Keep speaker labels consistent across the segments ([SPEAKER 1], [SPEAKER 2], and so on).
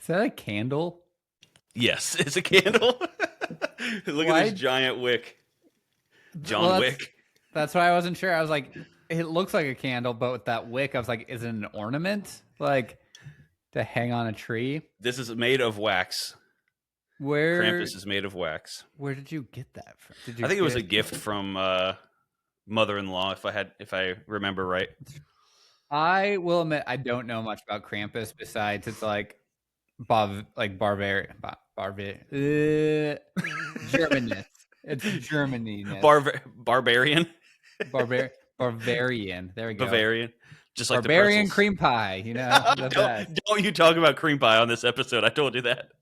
[SPEAKER 1] Is that a candle?
[SPEAKER 2] Yes, it's a candle. Look at this giant wick. John Wick.
[SPEAKER 1] That's why I wasn't sure. I was like, it looks like a candle, but with that wick, I was like, is it an ornament? Like to hang on a tree?
[SPEAKER 2] This is made of wax.
[SPEAKER 1] Where
[SPEAKER 2] Krampus is made of wax.
[SPEAKER 1] Where did you get that from?
[SPEAKER 2] I think it was a gift from mother-in-law, if I remember right.
[SPEAKER 1] I will admit I don't know much about Krampus besides it's like barbarian. Germanness. It's Germany.
[SPEAKER 2] Barbarian.
[SPEAKER 1] Bavarian. There we go.
[SPEAKER 2] Bavarian. Just like
[SPEAKER 1] Barbarian cream pie, you know.
[SPEAKER 2] Don't you talk about cream pie on this episode. I told you that.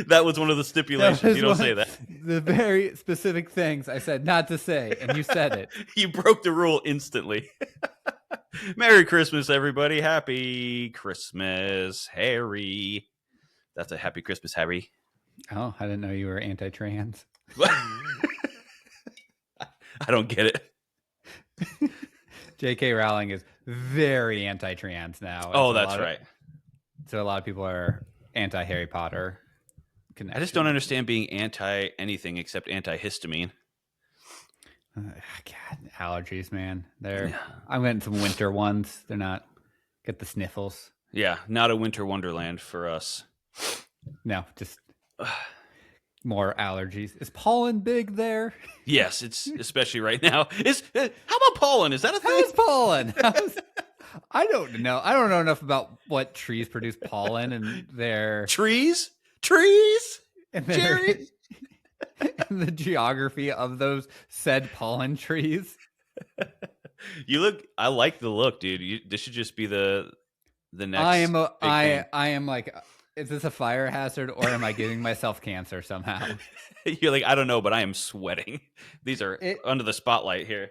[SPEAKER 2] That was one of the stipulations. You don't say that.
[SPEAKER 1] The very specific things I said not to say, and you said it.
[SPEAKER 2] You broke the rule instantly. Merry Christmas, everybody. Happy Christmas, Harry. That's a happy Christmas, Harry.
[SPEAKER 1] Oh, I didn't know you were anti-trans.
[SPEAKER 2] I don't get it.
[SPEAKER 1] J.K. Rowling is very anti-trans now.
[SPEAKER 2] Oh, that's right.
[SPEAKER 1] So a lot of people are anti-Harry Potter.
[SPEAKER 2] I just don't understand being anti-anything except antihistamine.
[SPEAKER 1] God, allergies, man. I'm getting some winter ones. They're not. Get the sniffles.
[SPEAKER 2] Yeah, not a winter wonderland for us.
[SPEAKER 1] No, just more allergies. Is pollen big there?
[SPEAKER 2] Yes, it's especially right now. How about pollen? Is that a thing?
[SPEAKER 1] How's pollen? I don't know. I don't know enough about what trees produce pollen and their
[SPEAKER 2] trees,
[SPEAKER 1] and
[SPEAKER 2] Jerry,
[SPEAKER 1] and the geography of those said pollen trees.
[SPEAKER 2] I like the look, dude. This should just be the next.
[SPEAKER 1] I am like, is this a fire hazard or am I giving myself cancer somehow?
[SPEAKER 2] You're like, I don't know, but I am sweating. These are under the spotlight here.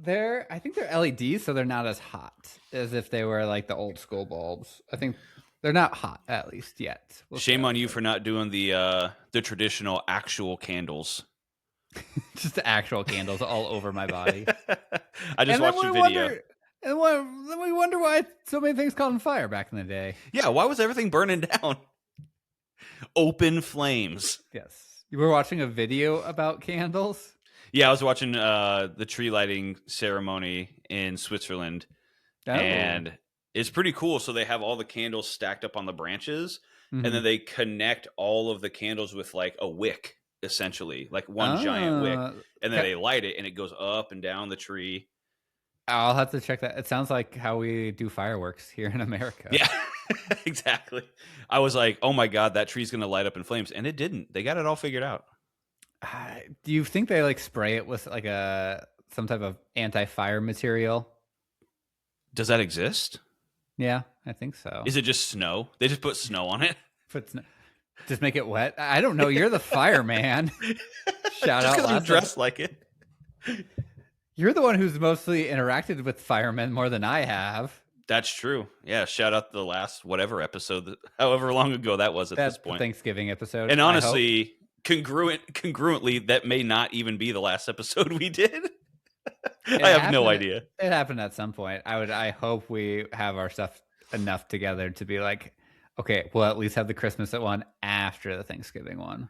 [SPEAKER 1] I think they're LEDs, so they're not as hot as if they were like the old school bulbs. I think they're not hot, at least yet.
[SPEAKER 2] Shame on you for not doing the traditional actual candles.
[SPEAKER 1] Just the actual candles all over my body.
[SPEAKER 2] I just watched a video.
[SPEAKER 1] Then we wonder why so many things caught on fire back in the day.
[SPEAKER 2] Yeah, why was everything burning down? Open flames.
[SPEAKER 1] Yes. You were watching a video about candles?
[SPEAKER 2] Yeah, I was watching the tree lighting ceremony in Switzerland, and it's pretty cool. So they have all the candles stacked up on the branches, and then they connect all of the candles with like a wick, essentially, like one giant wick, and then they light it, and it goes up and down the tree.
[SPEAKER 1] I'll have to check that. It sounds like how we do fireworks here in America.
[SPEAKER 2] Yeah, exactly. I was like, oh my God, that tree's going to light up in flames, and it didn't. They got it all figured out.
[SPEAKER 1] Do you think they like spray it with like some type of anti-fire material?
[SPEAKER 2] Does that exist?
[SPEAKER 1] Yeah, I think so.
[SPEAKER 2] Is it just snow? They just put snow on it?
[SPEAKER 1] Just make it wet? I don't know. You're the fireman. Shout out.
[SPEAKER 2] Just because I'm dressed like it.
[SPEAKER 1] You're the one who's mostly interacted with firemen more than I have.
[SPEAKER 2] That's true. Yeah, shout out the last whatever episode, however long ago that was at this point.
[SPEAKER 1] Thanksgiving episode.
[SPEAKER 2] And honestly, congruently, that may not even be the last episode we did. I have no idea.
[SPEAKER 1] It happened at some point. I hope we have our stuff enough together to be like, okay, we'll at least have the Christmas one after the Thanksgiving one.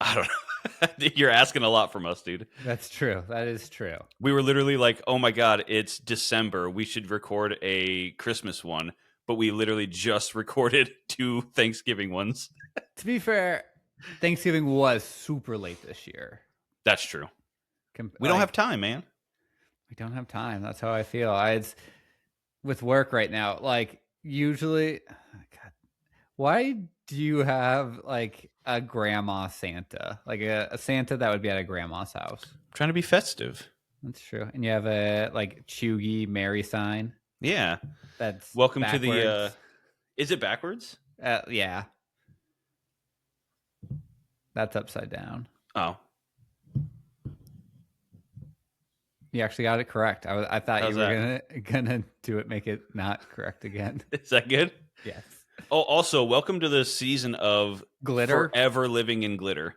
[SPEAKER 2] I don't know. You're asking a lot from us, dude.
[SPEAKER 1] That's true. That is true.
[SPEAKER 2] We were literally like, oh my God, it's December. We should record a Christmas one. But we literally just recorded 2 Thanksgiving ones.
[SPEAKER 1] To be fair, Thanksgiving was super late this year.
[SPEAKER 2] That's true. We don't have time, man.
[SPEAKER 1] We don't have time. That's how I feel. It's with work right now. Like usually, God, why do you have like a grandma Santa? Like a Santa that would be at a grandma's house?
[SPEAKER 2] I'm trying to be festive.
[SPEAKER 1] That's true. And you have a like Chugi Mary sign.
[SPEAKER 2] Yeah.
[SPEAKER 1] That's
[SPEAKER 2] welcome
[SPEAKER 1] backwards.
[SPEAKER 2] To the is it backwards?
[SPEAKER 1] Yeah. That's upside down.
[SPEAKER 2] Oh.
[SPEAKER 1] You actually got it correct. I thought you were gonna do it, make it not correct again.
[SPEAKER 2] Is that good?
[SPEAKER 1] Yes.
[SPEAKER 2] Oh, also, welcome to the season of
[SPEAKER 1] glitter.
[SPEAKER 2] Forever living in glitter.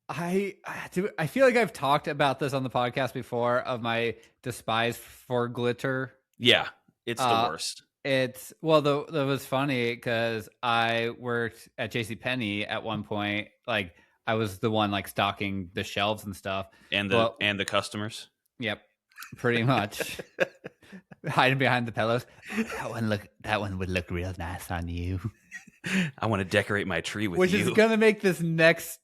[SPEAKER 1] I feel like I've talked about this on the podcast before of my despise for glitter.
[SPEAKER 2] Yeah, it's the worst.
[SPEAKER 1] that was funny because I worked at JCPenney at one point. Like I was the one like stocking the shelves and stuff.
[SPEAKER 2] And
[SPEAKER 1] But
[SPEAKER 2] the customers.
[SPEAKER 1] yep, pretty much hiding behind the pillows. That one would look real nice on you.
[SPEAKER 2] I want to decorate my tree with
[SPEAKER 1] Which
[SPEAKER 2] you.
[SPEAKER 1] is gonna make this next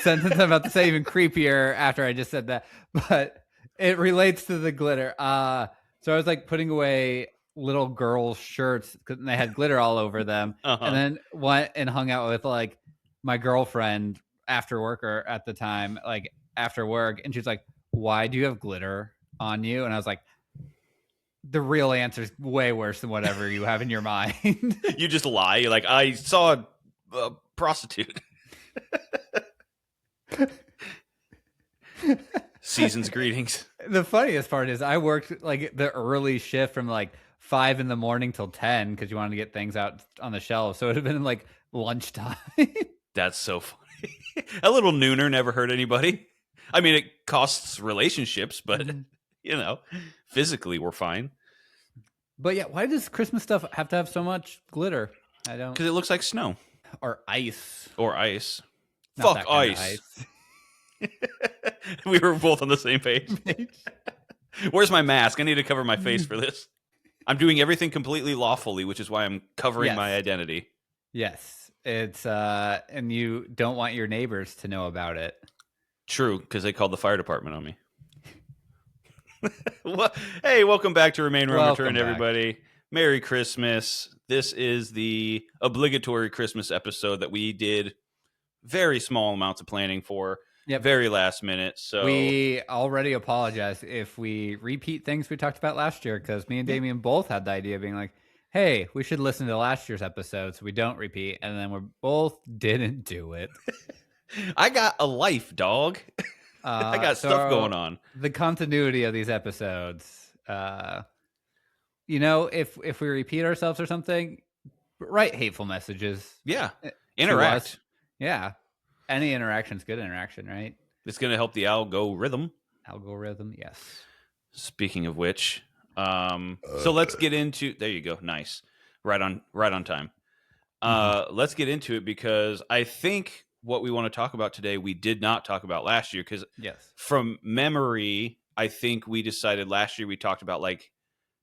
[SPEAKER 1] sentence I'm about to say even creepier after I just said that, but it relates to the glitter. So I was like putting away little girls' shirts because they had glitter all over them, and then went and hung out with like my girlfriend after work or at the time, like after work, and she's like, "Why do you have glitter on you?" And I was like, "The real answer is way worse than whatever you have in your mind."
[SPEAKER 2] You just lie. You're like, I saw a prostitute. Season's greetings.
[SPEAKER 1] The funniest part is I worked like the early shift from like 5 in the morning till 10 because you wanted to get things out on the shelves. So it would have been like lunchtime.
[SPEAKER 2] That's so funny. A little nooner never hurt anybody. I mean, it costs relationships, but you know, physically we're fine.
[SPEAKER 1] But yeah, why does Christmas stuff have to have so much glitter? I don't.
[SPEAKER 2] Because it looks like snow.
[SPEAKER 1] Or ice.
[SPEAKER 2] Or ice.
[SPEAKER 1] Not
[SPEAKER 2] Fuck ice. We were both on the same page. Where's my mask? I need to cover my face for this. I'm doing everything completely lawfully, which is why I'm covering my identity.
[SPEAKER 1] Yes. It's and you don't want your neighbors to know about it.
[SPEAKER 2] True, because they called the fire department on me. Well, hey, welcome back to Remain Room Return, everybody. Merry Christmas. This is the obligatory Christmas episode that we did very small amounts of planning for.
[SPEAKER 1] Yep.
[SPEAKER 2] Very last minute. So
[SPEAKER 1] we already apologize if we repeat things we talked about last year, because me and Damien both had the idea of being like, hey, we should listen to last year's episode so we don't repeat. And then we both didn't do it.
[SPEAKER 2] I got a life, dog. I got stuff going on.
[SPEAKER 1] The continuity of these episodes, you know, if we repeat ourselves or something, write hateful messages.
[SPEAKER 2] Yeah. Interact.
[SPEAKER 1] Yeah. Any interaction's good interaction, right?
[SPEAKER 2] It's going to help the algorithm.
[SPEAKER 1] Algorithm, yes.
[SPEAKER 2] Speaking of which, so let's get into. There you go. Nice. Right on time. Let's get into it because I think what we want to talk about today, we did not talk about last year because from memory, I think we decided last year we talked about like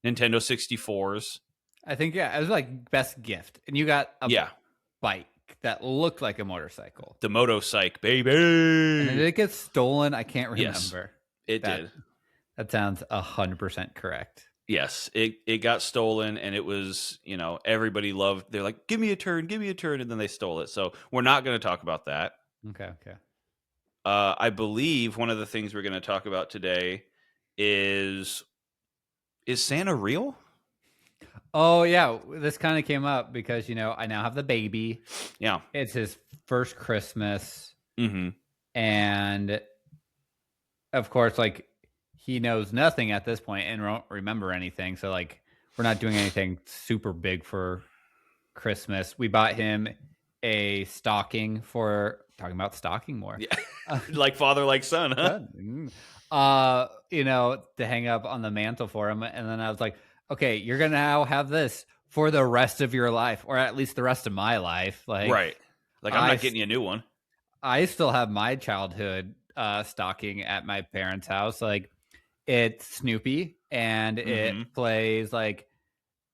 [SPEAKER 2] Nintendo 64s.
[SPEAKER 1] I think, it was like best gift. And you got a bike that looked like a motorcycle.
[SPEAKER 2] The Moto-Psych, baby.
[SPEAKER 1] And did it get stolen? I can't remember.
[SPEAKER 2] Yes, it did.
[SPEAKER 1] That sounds 100% correct.
[SPEAKER 2] Yes, it got stolen, and it was, you know, everybody loved. They're like, give me a turn, and then they stole it. So we're not going to talk about that.
[SPEAKER 1] Okay.
[SPEAKER 2] I believe one of the things we're going to talk about today is Santa real?
[SPEAKER 1] Oh, yeah. This kind of came up because, you know, I now have the baby.
[SPEAKER 2] Yeah.
[SPEAKER 1] It's his first Christmas.
[SPEAKER 2] Mm-hmm.
[SPEAKER 1] And, of course, like, he knows nothing at this point and won't remember anything. So, like, we're not doing anything super big for Christmas. We bought him a stocking for... Talking about stocking more.
[SPEAKER 2] Yeah. Like father, like son, huh?
[SPEAKER 1] You know, to hang up on the mantle for him. And then I was like, okay, you're going to now have this for the rest of your life, or at least the rest of my life. Like,
[SPEAKER 2] right. Like, I'm not getting you a new one.
[SPEAKER 1] I still have my childhood stocking at my parents' house. Like, it's Snoopy, and it plays like,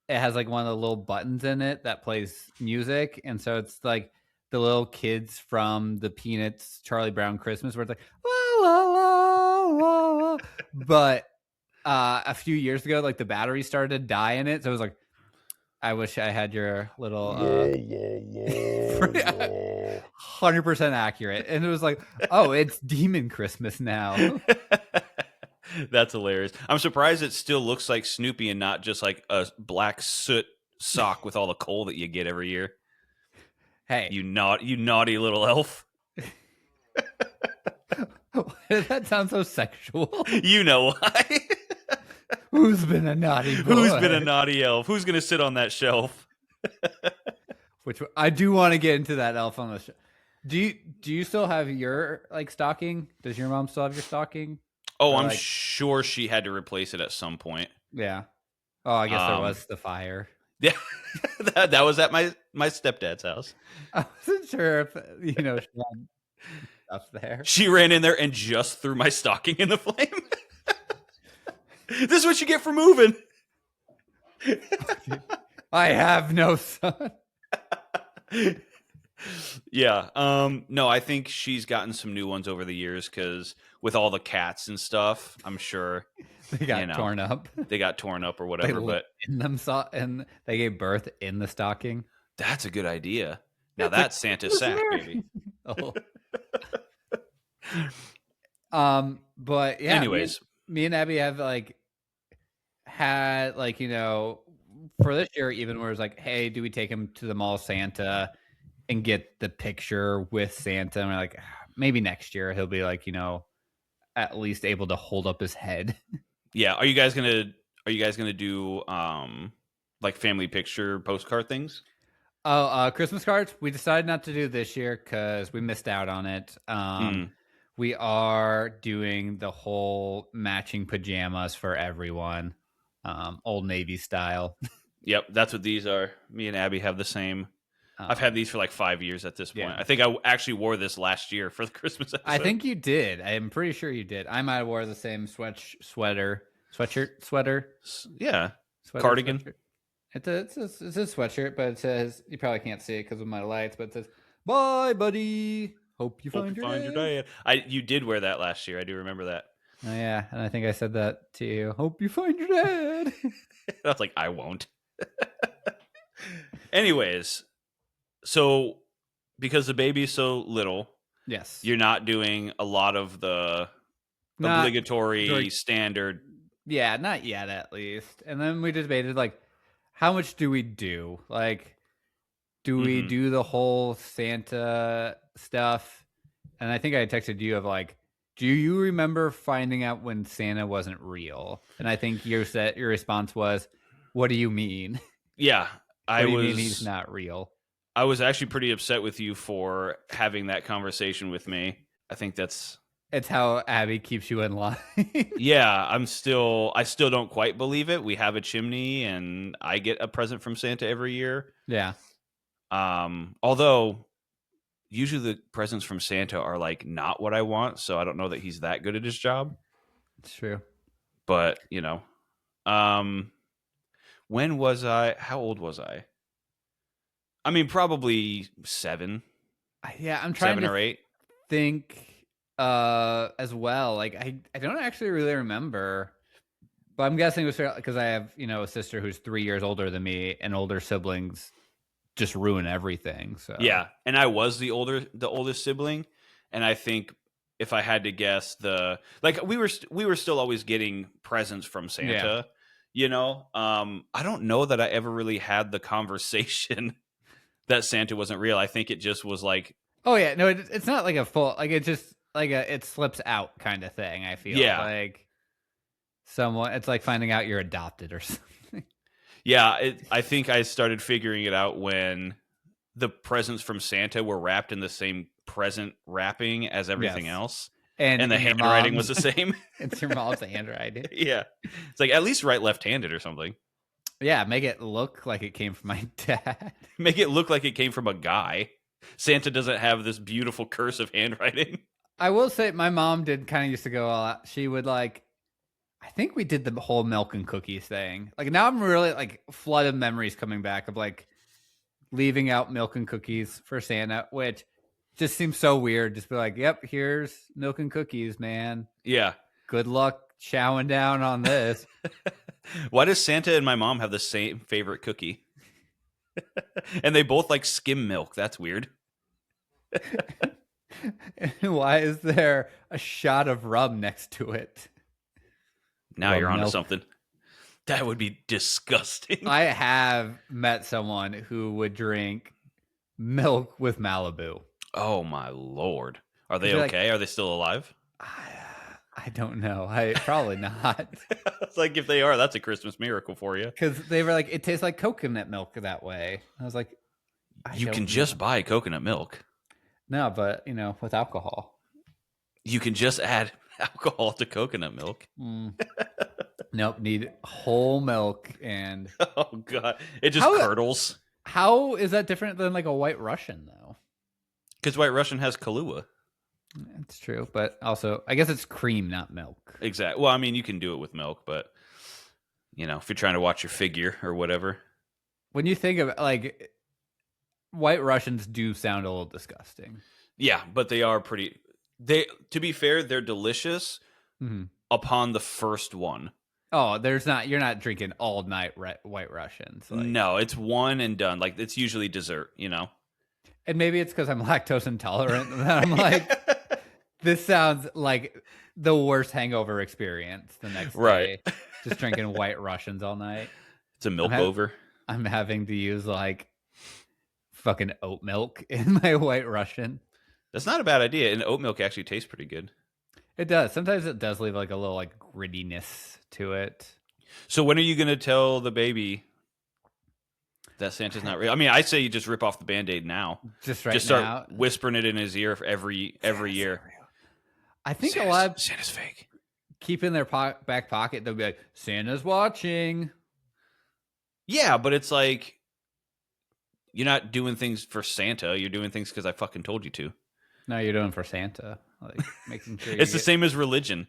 [SPEAKER 1] it has like one of the little buttons in it that plays music. And so it's like the little kids from the Peanuts Charlie Brown Christmas, where it's like, la, la, la, la, la. But a few years ago, like the battery started to die in it. So it was like, I wish I had your little 100% accurate. And it was like, oh, it's Demon Christmas now.
[SPEAKER 2] That's hilarious. I'm surprised it still looks like Snoopy and not just like a black soot sock with all the coal that you get every year.
[SPEAKER 1] Hey,
[SPEAKER 2] you naughty little elf.
[SPEAKER 1] That sounds so sexual.
[SPEAKER 2] You know why?
[SPEAKER 1] Who's been a naughty boy?
[SPEAKER 2] Who's been a naughty elf? Who's going to sit on that shelf?
[SPEAKER 1] Which I do want to get into that elf on the shelf. Do you still have your like stocking? Does your mom still have your stocking?
[SPEAKER 2] Oh, I'm sure she had to replace it at some point.
[SPEAKER 1] Yeah. Oh, I guess there was the fire.
[SPEAKER 2] Yeah, that was at my stepdad's house.
[SPEAKER 1] I wasn't sure if she had stuff there.
[SPEAKER 2] She ran in there and just threw my stocking in the flame. This is what you get for moving.
[SPEAKER 1] I have no son.
[SPEAKER 2] Yeah. No, I think she's gotten some new ones over the years because with all the cats and stuff, I'm sure
[SPEAKER 1] They got torn up.
[SPEAKER 2] They got torn up or whatever. But
[SPEAKER 1] in them and they gave birth in the stocking.
[SPEAKER 2] That's a good idea. Now that's Santa's sack, baby.
[SPEAKER 1] Oh. But yeah.
[SPEAKER 2] Anyways,
[SPEAKER 1] me and Abby have had for this year even where it's like, hey, do we take him to the mall Santa and get the picture with Santa? And we're like, maybe next year he'll be at least able to hold up his head.
[SPEAKER 2] Yeah. Are you guys gonna do family picture postcard things?
[SPEAKER 1] Oh, Christmas cards. We decided not to do this year because we missed out on it. We are doing the whole matching pajamas for everyone, Old Navy style.
[SPEAKER 2] Yep, that's what these are. Me and Abby have the same. I've had these for like 5 years at this point. Yeah. I think I actually wore this last year for the Christmas episode.
[SPEAKER 1] I think you did. I'm pretty sure you did. I might have wore the same sweatshirt.
[SPEAKER 2] Yeah, cardigan.
[SPEAKER 1] Sweatshirt. It's a sweatshirt, but it says, you probably can't see it because of my lights, but it says, "Bye, buddy. Hope you find your dad."
[SPEAKER 2] You did wear that last year. I do remember that.
[SPEAKER 1] Oh yeah, and I think I said that to you. Hope you find your dad.
[SPEAKER 2] I was like, I won't. Anyways, so because the baby's so little,
[SPEAKER 1] yes,
[SPEAKER 2] you're not doing a lot of the obligatory standard.
[SPEAKER 1] Yeah, not yet, at least. And then we debated how much do we do? Do we do the whole Santa stuff? And I think I texted you of do you remember finding out when Santa wasn't real? And I think your response was, "What do you mean?"
[SPEAKER 2] Yeah,
[SPEAKER 1] what do you mean he's not real?
[SPEAKER 2] I was actually pretty upset with you for having that conversation with me. I think it's
[SPEAKER 1] how Abby keeps you in line.
[SPEAKER 2] Yeah, I still don't quite believe it. We have a chimney and I get a present from Santa every year.
[SPEAKER 1] Yeah.
[SPEAKER 2] Although usually the presents from Santa are not what I want, so I don't know that he's that good at his job.
[SPEAKER 1] It's true.
[SPEAKER 2] But, when was I? How old was I? I mean, probably 7.
[SPEAKER 1] Yeah, I'm trying
[SPEAKER 2] 7 or 8.
[SPEAKER 1] Think as well. I don't actually really remember, but I'm guessing it was because I have a sister who's 3 years older than me, and older siblings just ruin everything. So
[SPEAKER 2] yeah, and I was the oldest sibling, and I think if I had to guess, we were still always getting presents from Santa. Yeah. I don't know that I ever really had the conversation that Santa wasn't real. I think it just was
[SPEAKER 1] oh yeah, no, it's not a full it just it slips out kind of thing. I feel someone, it's like finding out you're adopted or something.
[SPEAKER 2] Yeah, I think I started figuring it out when the presents from Santa were wrapped in the same present wrapping as everything else. And the handwriting was the same.
[SPEAKER 1] It's your mom's handwriting.
[SPEAKER 2] Yeah. It's at least write left-handed or something.
[SPEAKER 1] Yeah, make it look like it came from my dad.
[SPEAKER 2] Make it look like it came from a guy. Santa doesn't have this beautiful cursive handwriting.
[SPEAKER 1] I will say my mom did kind of used to go all out. She would I think we did the whole milk and cookies thing. Now I'm really flood of memories coming back of leaving out milk and cookies for Santa, which just seems so weird. Just be yep, here's milk and cookies, man.
[SPEAKER 2] Yeah.
[SPEAKER 1] Good luck chowing down on this.
[SPEAKER 2] Why does Santa and my mom have the same favorite cookie? And they both like skim milk. That's weird.
[SPEAKER 1] Why is there a shot of rum next to it?
[SPEAKER 2] Now rum you're onto something. That would be disgusting.
[SPEAKER 1] I have met someone who would drink milk with Malibu.
[SPEAKER 2] Oh my Lord. Are they okay? Are they still alive?
[SPEAKER 1] I don't know. Probably not.
[SPEAKER 2] It's if they are, that's a Christmas miracle for you.
[SPEAKER 1] Because they were it tastes like coconut milk that way. I was
[SPEAKER 2] you can just buy coconut milk.
[SPEAKER 1] No, but with alcohol.
[SPEAKER 2] You can just add alcohol to coconut milk.
[SPEAKER 1] Nope, need whole milk. And
[SPEAKER 2] Oh god, it just
[SPEAKER 1] how
[SPEAKER 2] curdles.
[SPEAKER 1] how is that different than like a White Russian though?
[SPEAKER 2] Because White Russian has Kahlua.
[SPEAKER 1] It's true, but also I guess it's cream, not milk.
[SPEAKER 2] Exactly. Well, I mean, you can do it with milk, but if you're trying to watch your figure or whatever.
[SPEAKER 1] When you think of like White Russians do sound a little disgusting.
[SPEAKER 2] Yeah, but they are pretty. To be fair, they're delicious upon the first one.
[SPEAKER 1] Oh, you're not drinking all night White Russians. Like,
[SPEAKER 2] no, it's one and done. Like it's usually dessert,
[SPEAKER 1] And maybe it's because I'm lactose intolerant that I'm like, this sounds like the worst hangover experience the next
[SPEAKER 2] right.
[SPEAKER 1] day. Just drinking White Russians all night.
[SPEAKER 2] It's a milk over.
[SPEAKER 1] I'm having to use like fucking oat milk in my White Russian.
[SPEAKER 2] That's not a bad idea. And oat milk actually tastes pretty good.
[SPEAKER 1] It does. Sometimes it does leave like a little like grittiness to it.
[SPEAKER 2] So when are you going to tell the baby that Santa's not real? I mean, I say you just rip off the Band-Aid now. Just start whispering it in his ear for every year.
[SPEAKER 1] I think a lot of
[SPEAKER 2] Santa's fake.
[SPEAKER 1] Keep in their back pocket. They'll be like, Santa's watching.
[SPEAKER 2] Yeah, but it's like you're not doing things for Santa. You're doing things because I fucking told you to.
[SPEAKER 1] No, you're doing for Santa. Like making sure
[SPEAKER 2] it's the same as religion.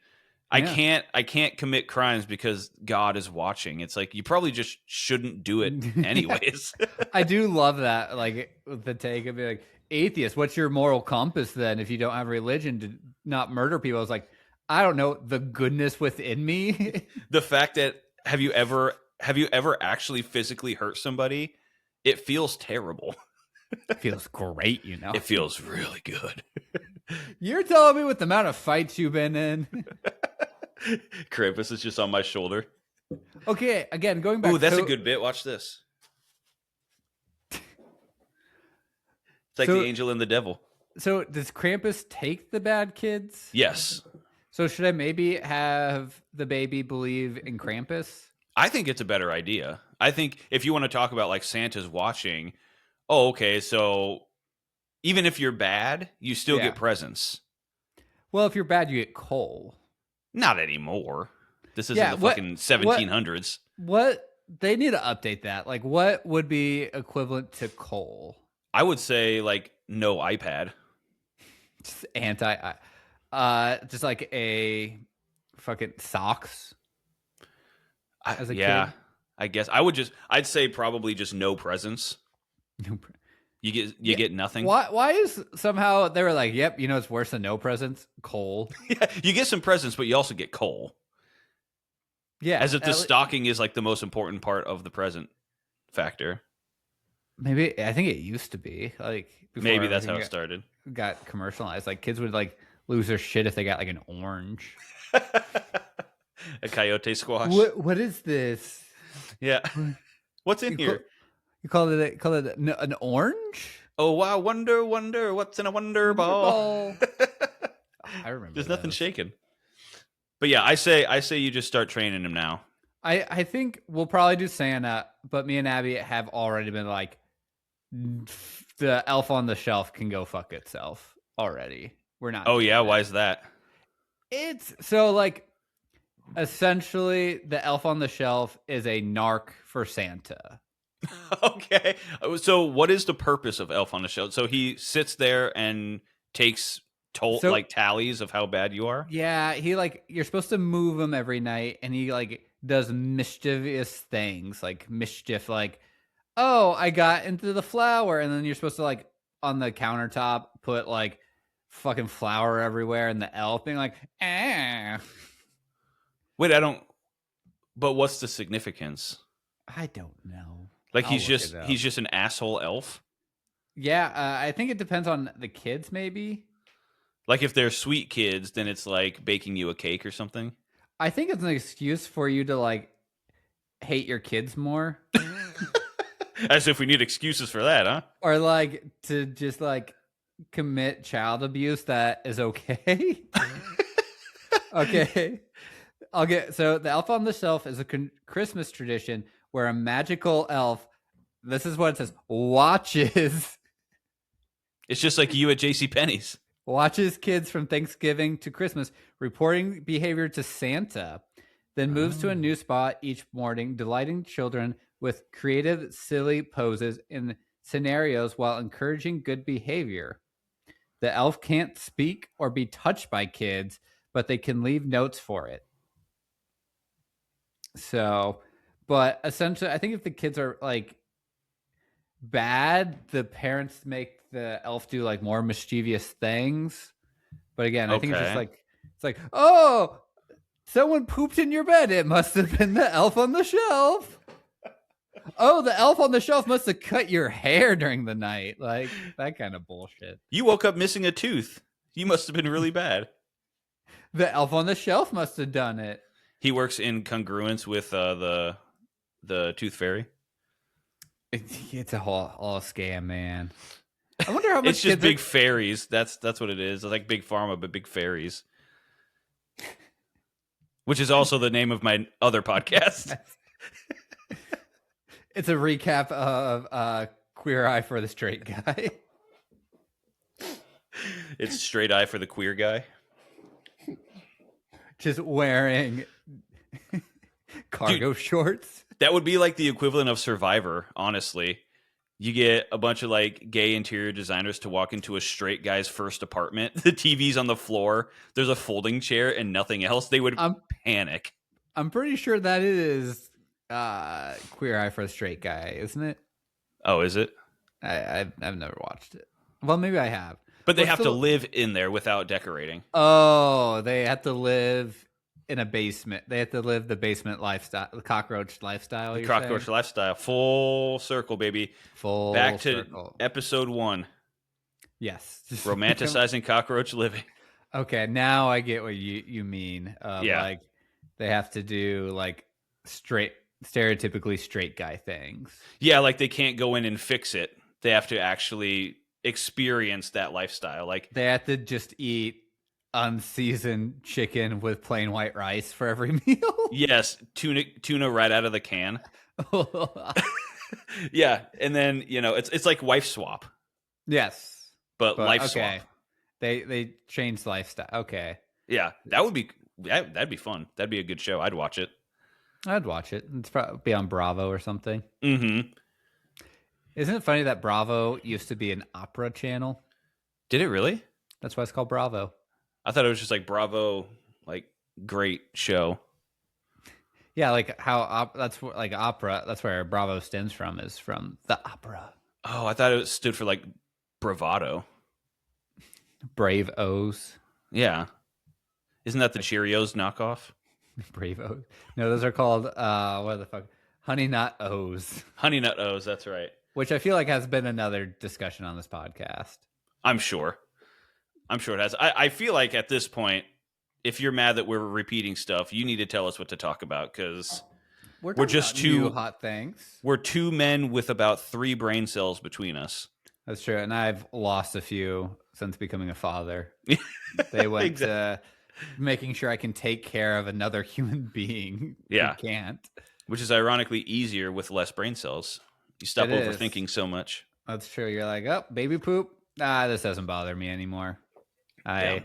[SPEAKER 2] Yeah. I can't commit crimes because God is watching. It's like you probably just shouldn't do it anyways.
[SPEAKER 1] I do love that. Like the take of be like, atheist, what's your moral compass then if you don't have religion to not murder people? It's like, I don't know, the goodness within me.
[SPEAKER 2] The fact that have you ever actually physically hurt somebody? It feels terrible.
[SPEAKER 1] It feels great,
[SPEAKER 2] It feels really good.
[SPEAKER 1] You're telling me with the amount of fights you've been in.
[SPEAKER 2] Krampus is just on my shoulder.
[SPEAKER 1] Okay, again, going back.
[SPEAKER 2] Ooh, that's a good bit. Watch this. It's like the angel and the devil.
[SPEAKER 1] So does Krampus take the bad kids?
[SPEAKER 2] Yes.
[SPEAKER 1] So should I maybe have the baby believe in Krampus?
[SPEAKER 2] I think it's a better idea. I think if you want to talk about like Santa's watching, oh, okay, so even if you're bad, you still get presents.
[SPEAKER 1] Well, if you're bad, you get coal.
[SPEAKER 2] Not anymore. This isn't the fucking 1700s.
[SPEAKER 1] What they need to update that. Like, what would be equivalent to coal?
[SPEAKER 2] I would say like no iPad.
[SPEAKER 1] Just just like a fucking socks.
[SPEAKER 2] As a kid. I guess I'd say probably just no presents. You get nothing.
[SPEAKER 1] Why is somehow they were like, yep, it's worse than no presents? Coal.
[SPEAKER 2] Yeah, you get some presents, but you also get coal.
[SPEAKER 1] Yeah.
[SPEAKER 2] As if the stocking is like the most important part of the present factor.
[SPEAKER 1] Maybe I think it used to be like
[SPEAKER 2] maybe that's how it started.
[SPEAKER 1] Got commercialized. Like kids would like lose their shit if they got like an orange.
[SPEAKER 2] A coyote squash.
[SPEAKER 1] What is this?
[SPEAKER 2] Yeah. What's in here?
[SPEAKER 1] You call it an orange?
[SPEAKER 2] Oh wow! Wonder, what's in a wonder ball?
[SPEAKER 1] I remember.
[SPEAKER 2] There's nothing shaking. But yeah, I say you just start training him now.
[SPEAKER 1] I think we'll probably do Santa, but me and Abby have already been like, the elf on the shelf can go fuck itself already. We're not.
[SPEAKER 2] Oh yeah, why is that?
[SPEAKER 1] It's so like, essentially, the elf on the shelf is a narc for Santa.
[SPEAKER 2] Okay. So what is the purpose of Elf on the Shelf? So he sits there and takes tallies of how bad you are?
[SPEAKER 1] Yeah, he like you're supposed to move him every night and he like does mischievous things like mischief like, oh, I got into the flour, and then you're supposed to like on the countertop put like fucking flour everywhere, and the elf being like, ah.
[SPEAKER 2] Wait, but what's the significance?
[SPEAKER 1] I don't know.
[SPEAKER 2] Like he's just an asshole elf?
[SPEAKER 1] Yeah, I think it depends on the kids, maybe.
[SPEAKER 2] Like if they're sweet kids, then it's like baking you a cake or something?
[SPEAKER 1] I think it's an excuse for you to like hate your kids more.
[SPEAKER 2] As if we need excuses for that, huh?
[SPEAKER 1] Or like to just like commit child abuse that is okay. Okay. So the elf on the shelf is a Christmas tradition where a magical elf, this is what it says, watches.
[SPEAKER 2] It's just like you at JCPenney's.
[SPEAKER 1] Watches kids from Thanksgiving to Christmas, reporting behavior to Santa. then moves to a new spot each morning, delighting children with creative, silly poses in scenarios while encouraging good behavior. The elf can't speak or be touched by kids, but they can leave notes for it. So, but essentially, I think if the kids are like bad, the parents make the elf do like more mischievous things. But again, I think it's just like, oh, someone pooped in your bed. It must have been the elf on the shelf. Oh, the elf on the shelf must have cut your hair during the night. Like that kind of bullshit.
[SPEAKER 2] You woke up missing a tooth. You must have been really bad.
[SPEAKER 1] The elf on the shelf must have done it.
[SPEAKER 2] He works in congruence with the tooth fairy.
[SPEAKER 1] It's a whole scam, man. I wonder how much
[SPEAKER 2] it's just big fairies. That's what it is. It's like big pharma, but big fairies. Which is also the name of my other podcast.
[SPEAKER 1] It's a recap of Queer Eye for the Straight Guy.
[SPEAKER 2] It's Straight Eye for the Queer Guy.
[SPEAKER 1] Just wearing cargo shorts.
[SPEAKER 2] That would be like the equivalent of Survivor, honestly. You get a bunch of like gay interior designers to walk into a straight guy's first apartment. The TV's on the floor. There's a folding chair and nothing else. They would panic.
[SPEAKER 1] I'm pretty sure that is Queer Eye for the Straight Guy, isn't it?
[SPEAKER 2] Oh, is it?
[SPEAKER 1] I've never watched it. Well, maybe I have.
[SPEAKER 2] But they have to live in there without decorating.
[SPEAKER 1] Oh, they have to live in a basement. They have to live the basement lifestyle, the cockroach lifestyle.
[SPEAKER 2] The cockroach lifestyle. Full circle, baby. Back to episode 1.
[SPEAKER 1] Yes.
[SPEAKER 2] Romanticizing cockroach living.
[SPEAKER 1] Okay, now I get what you mean. Like they have to do like stereotypically straight guy things.
[SPEAKER 2] Yeah, like they can't go in and fix it. They have to actually experience that lifestyle. Like
[SPEAKER 1] they have to just eat unseasoned chicken with plain white rice for every meal.
[SPEAKER 2] Yes, tuna right out of the can. Yeah, and then it's like wife swap.
[SPEAKER 1] Yes,
[SPEAKER 2] but life swap.
[SPEAKER 1] They changed lifestyle. Okay,
[SPEAKER 2] yeah, that'd be fun. That'd be a good show. I'd watch it.
[SPEAKER 1] I'd watch it. It's probably be on Bravo or something.
[SPEAKER 2] Mm-hmm.
[SPEAKER 1] Isn't it funny that Bravo used to be an opera channel?
[SPEAKER 2] Did it really?
[SPEAKER 1] That's why it's called Bravo.
[SPEAKER 2] I thought it was just like Bravo, like great show.
[SPEAKER 1] Yeah, like how that's like opera. That's where Bravo stems from. Is from the opera.
[SPEAKER 2] Oh, I thought it stood for like bravado.
[SPEAKER 1] Brave O's.
[SPEAKER 2] Yeah, isn't that the Cheerios knockoff?
[SPEAKER 1] Brave O's. No, those are called what the fuck? Honey Nut O's.
[SPEAKER 2] Honey Nut O's. That's right.
[SPEAKER 1] Which I feel like has been another discussion on this podcast.
[SPEAKER 2] I'm sure it has. I feel like at this point, if you're mad that we're repeating stuff, you need to tell us what to talk about because we're just two
[SPEAKER 1] hot things.
[SPEAKER 2] We're 2 men with about 3 brain cells between us.
[SPEAKER 1] That's true, and I've lost a few since becoming a father. They went
[SPEAKER 2] exactly.
[SPEAKER 1] Making sure I can take care of another human being.
[SPEAKER 2] Yeah,
[SPEAKER 1] who can't.
[SPEAKER 2] Which is ironically easier with less brain cells. You stop overthinking so much.
[SPEAKER 1] That's true. You're like, oh, baby poop. This doesn't bother me anymore. I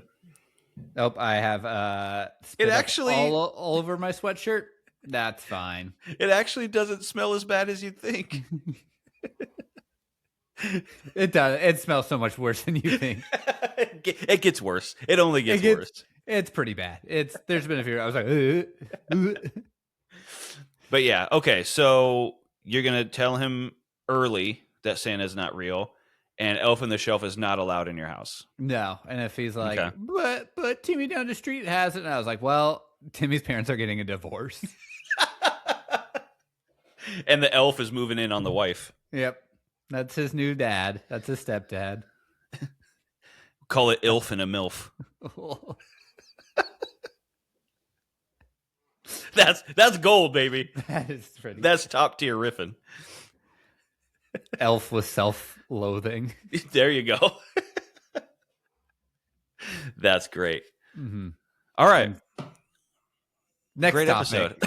[SPEAKER 1] have spit actually all over my sweatshirt. That's fine.
[SPEAKER 2] It actually doesn't smell as bad as you'd think.
[SPEAKER 1] It does. It smells so much worse than you think.
[SPEAKER 2] It gets worse. It only gets worse.
[SPEAKER 1] It's pretty bad. There's been a few. I was like,
[SPEAKER 2] But yeah, okay. So you're gonna tell him early that Santa's not real, and Elf on the Shelf is not allowed in your house.
[SPEAKER 1] No, and if he's like, but Timmy down the street has it, and I was like, well, Timmy's parents are getting a divorce,
[SPEAKER 2] and the elf is moving in on the wife.
[SPEAKER 1] Yep, that's his new dad. That's his stepdad.
[SPEAKER 2] Call it Ilf and a MILF. That's gold, baby.
[SPEAKER 1] That is pretty.
[SPEAKER 2] That's top tier riffing.
[SPEAKER 1] Elf with self-loathing.
[SPEAKER 2] There you go. That's great.
[SPEAKER 1] Mm-hmm.
[SPEAKER 2] All right.
[SPEAKER 1] Next
[SPEAKER 2] great
[SPEAKER 1] topic.
[SPEAKER 2] Episode.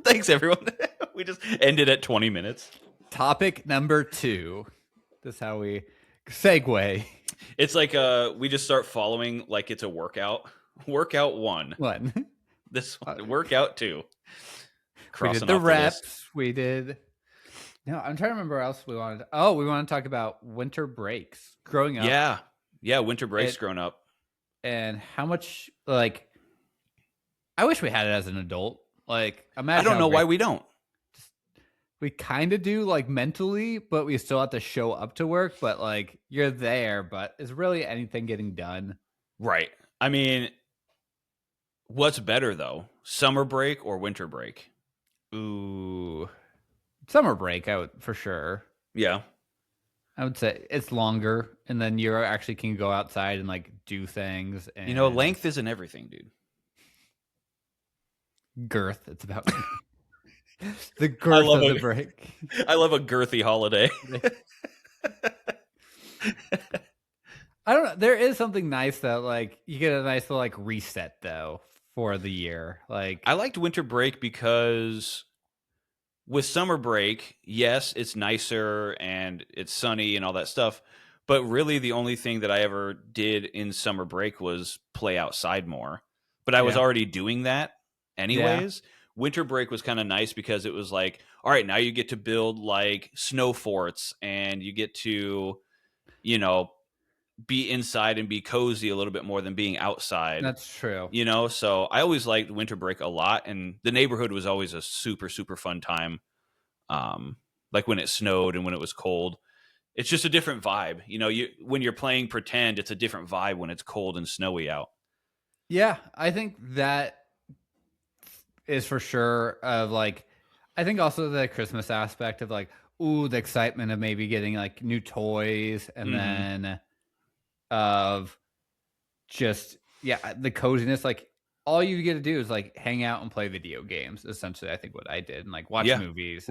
[SPEAKER 2] Thanks, everyone. We just ended at 20 minutes.
[SPEAKER 1] Topic number 2. This is how we segue.
[SPEAKER 2] It's like we just start following like it's a workout. Workout 1. This one work out too.
[SPEAKER 1] We did
[SPEAKER 2] Crossing
[SPEAKER 1] the
[SPEAKER 2] off the list.
[SPEAKER 1] reps. We did. No, I'm trying to remember what else we wanted. Oh, we want to talk about winter breaks growing up.
[SPEAKER 2] Yeah. Winter breaks growing up.
[SPEAKER 1] And how much, like, I wish we had it as an adult. Like, imagine
[SPEAKER 2] I don't know why we don't.
[SPEAKER 1] We kind of do, like, mentally, but we still have to show up to work. But, like, you're there, but is really anything getting done?
[SPEAKER 2] Right. I mean, what's better, though? Summer break or winter break?
[SPEAKER 1] Ooh. Summer break, for sure.
[SPEAKER 2] Yeah.
[SPEAKER 1] I would say it's longer, and then you actually can go outside and, like, do things. And
[SPEAKER 2] you know, length isn't everything, dude.
[SPEAKER 1] Girth. It's about the girth of the break.
[SPEAKER 2] I love a girthy holiday.
[SPEAKER 1] I don't know. There is something nice though. Like you get a nice little like reset though for the year. Like
[SPEAKER 2] I liked winter break because with summer break, yes, it's nicer and it's sunny and all that stuff. But really, the only thing that I ever did in summer break was play outside more. But I was already doing that anyways. Winter break was kind of nice because it was like, all right, now you get to build like snow forts and you get to, you know, be inside and be cozy a little bit more than being outside.
[SPEAKER 1] That's true.
[SPEAKER 2] You know, so I always liked winter break a lot, and the neighborhood was always a super, super fun time. Like when it snowed and when it was cold. It's just a different vibe. You know, when you're playing pretend, it's a different vibe when it's cold and snowy out.
[SPEAKER 1] Yeah, I think that is for sure of like I think also the Christmas aspect of like, ooh, the excitement of maybe getting like new toys and then of just the coziness. Like all you get to do is like hang out and play video games. Essentially, I think what I did and like watch movies,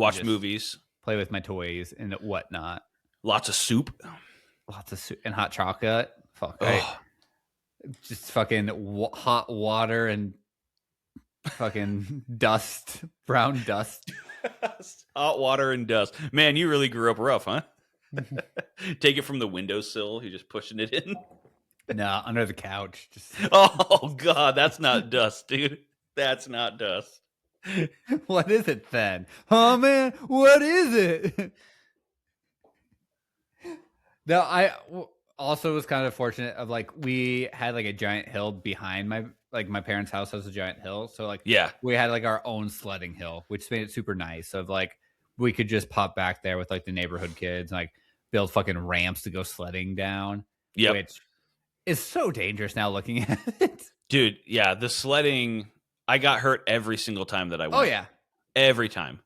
[SPEAKER 1] play with my toys and whatnot.
[SPEAKER 2] Lots of soup
[SPEAKER 1] and hot chocolate. Fuck, just fucking hot water and fucking dust, brown dust.
[SPEAKER 2] Hot water and dust. Man, you really grew up rough, huh? Take it from the windowsill. You're just pushing it in.
[SPEAKER 1] No, under the couch.
[SPEAKER 2] Oh God, that's not dust, dude. That's not dust.
[SPEAKER 1] What is it then? Oh man, what is it? No, I also was kind of fortunate of like we had like a giant hill behind my parents' house has a giant hill, so like we had like our own sledding hill, which made it super nice. Of like we could just pop back there with like the neighborhood kids, and, like build fucking ramps to go sledding down.
[SPEAKER 2] Yeah,
[SPEAKER 1] which is so dangerous now looking at it,
[SPEAKER 2] dude. Yeah, the sledding. I got hurt every single time that I went.
[SPEAKER 1] Oh yeah,
[SPEAKER 2] every time.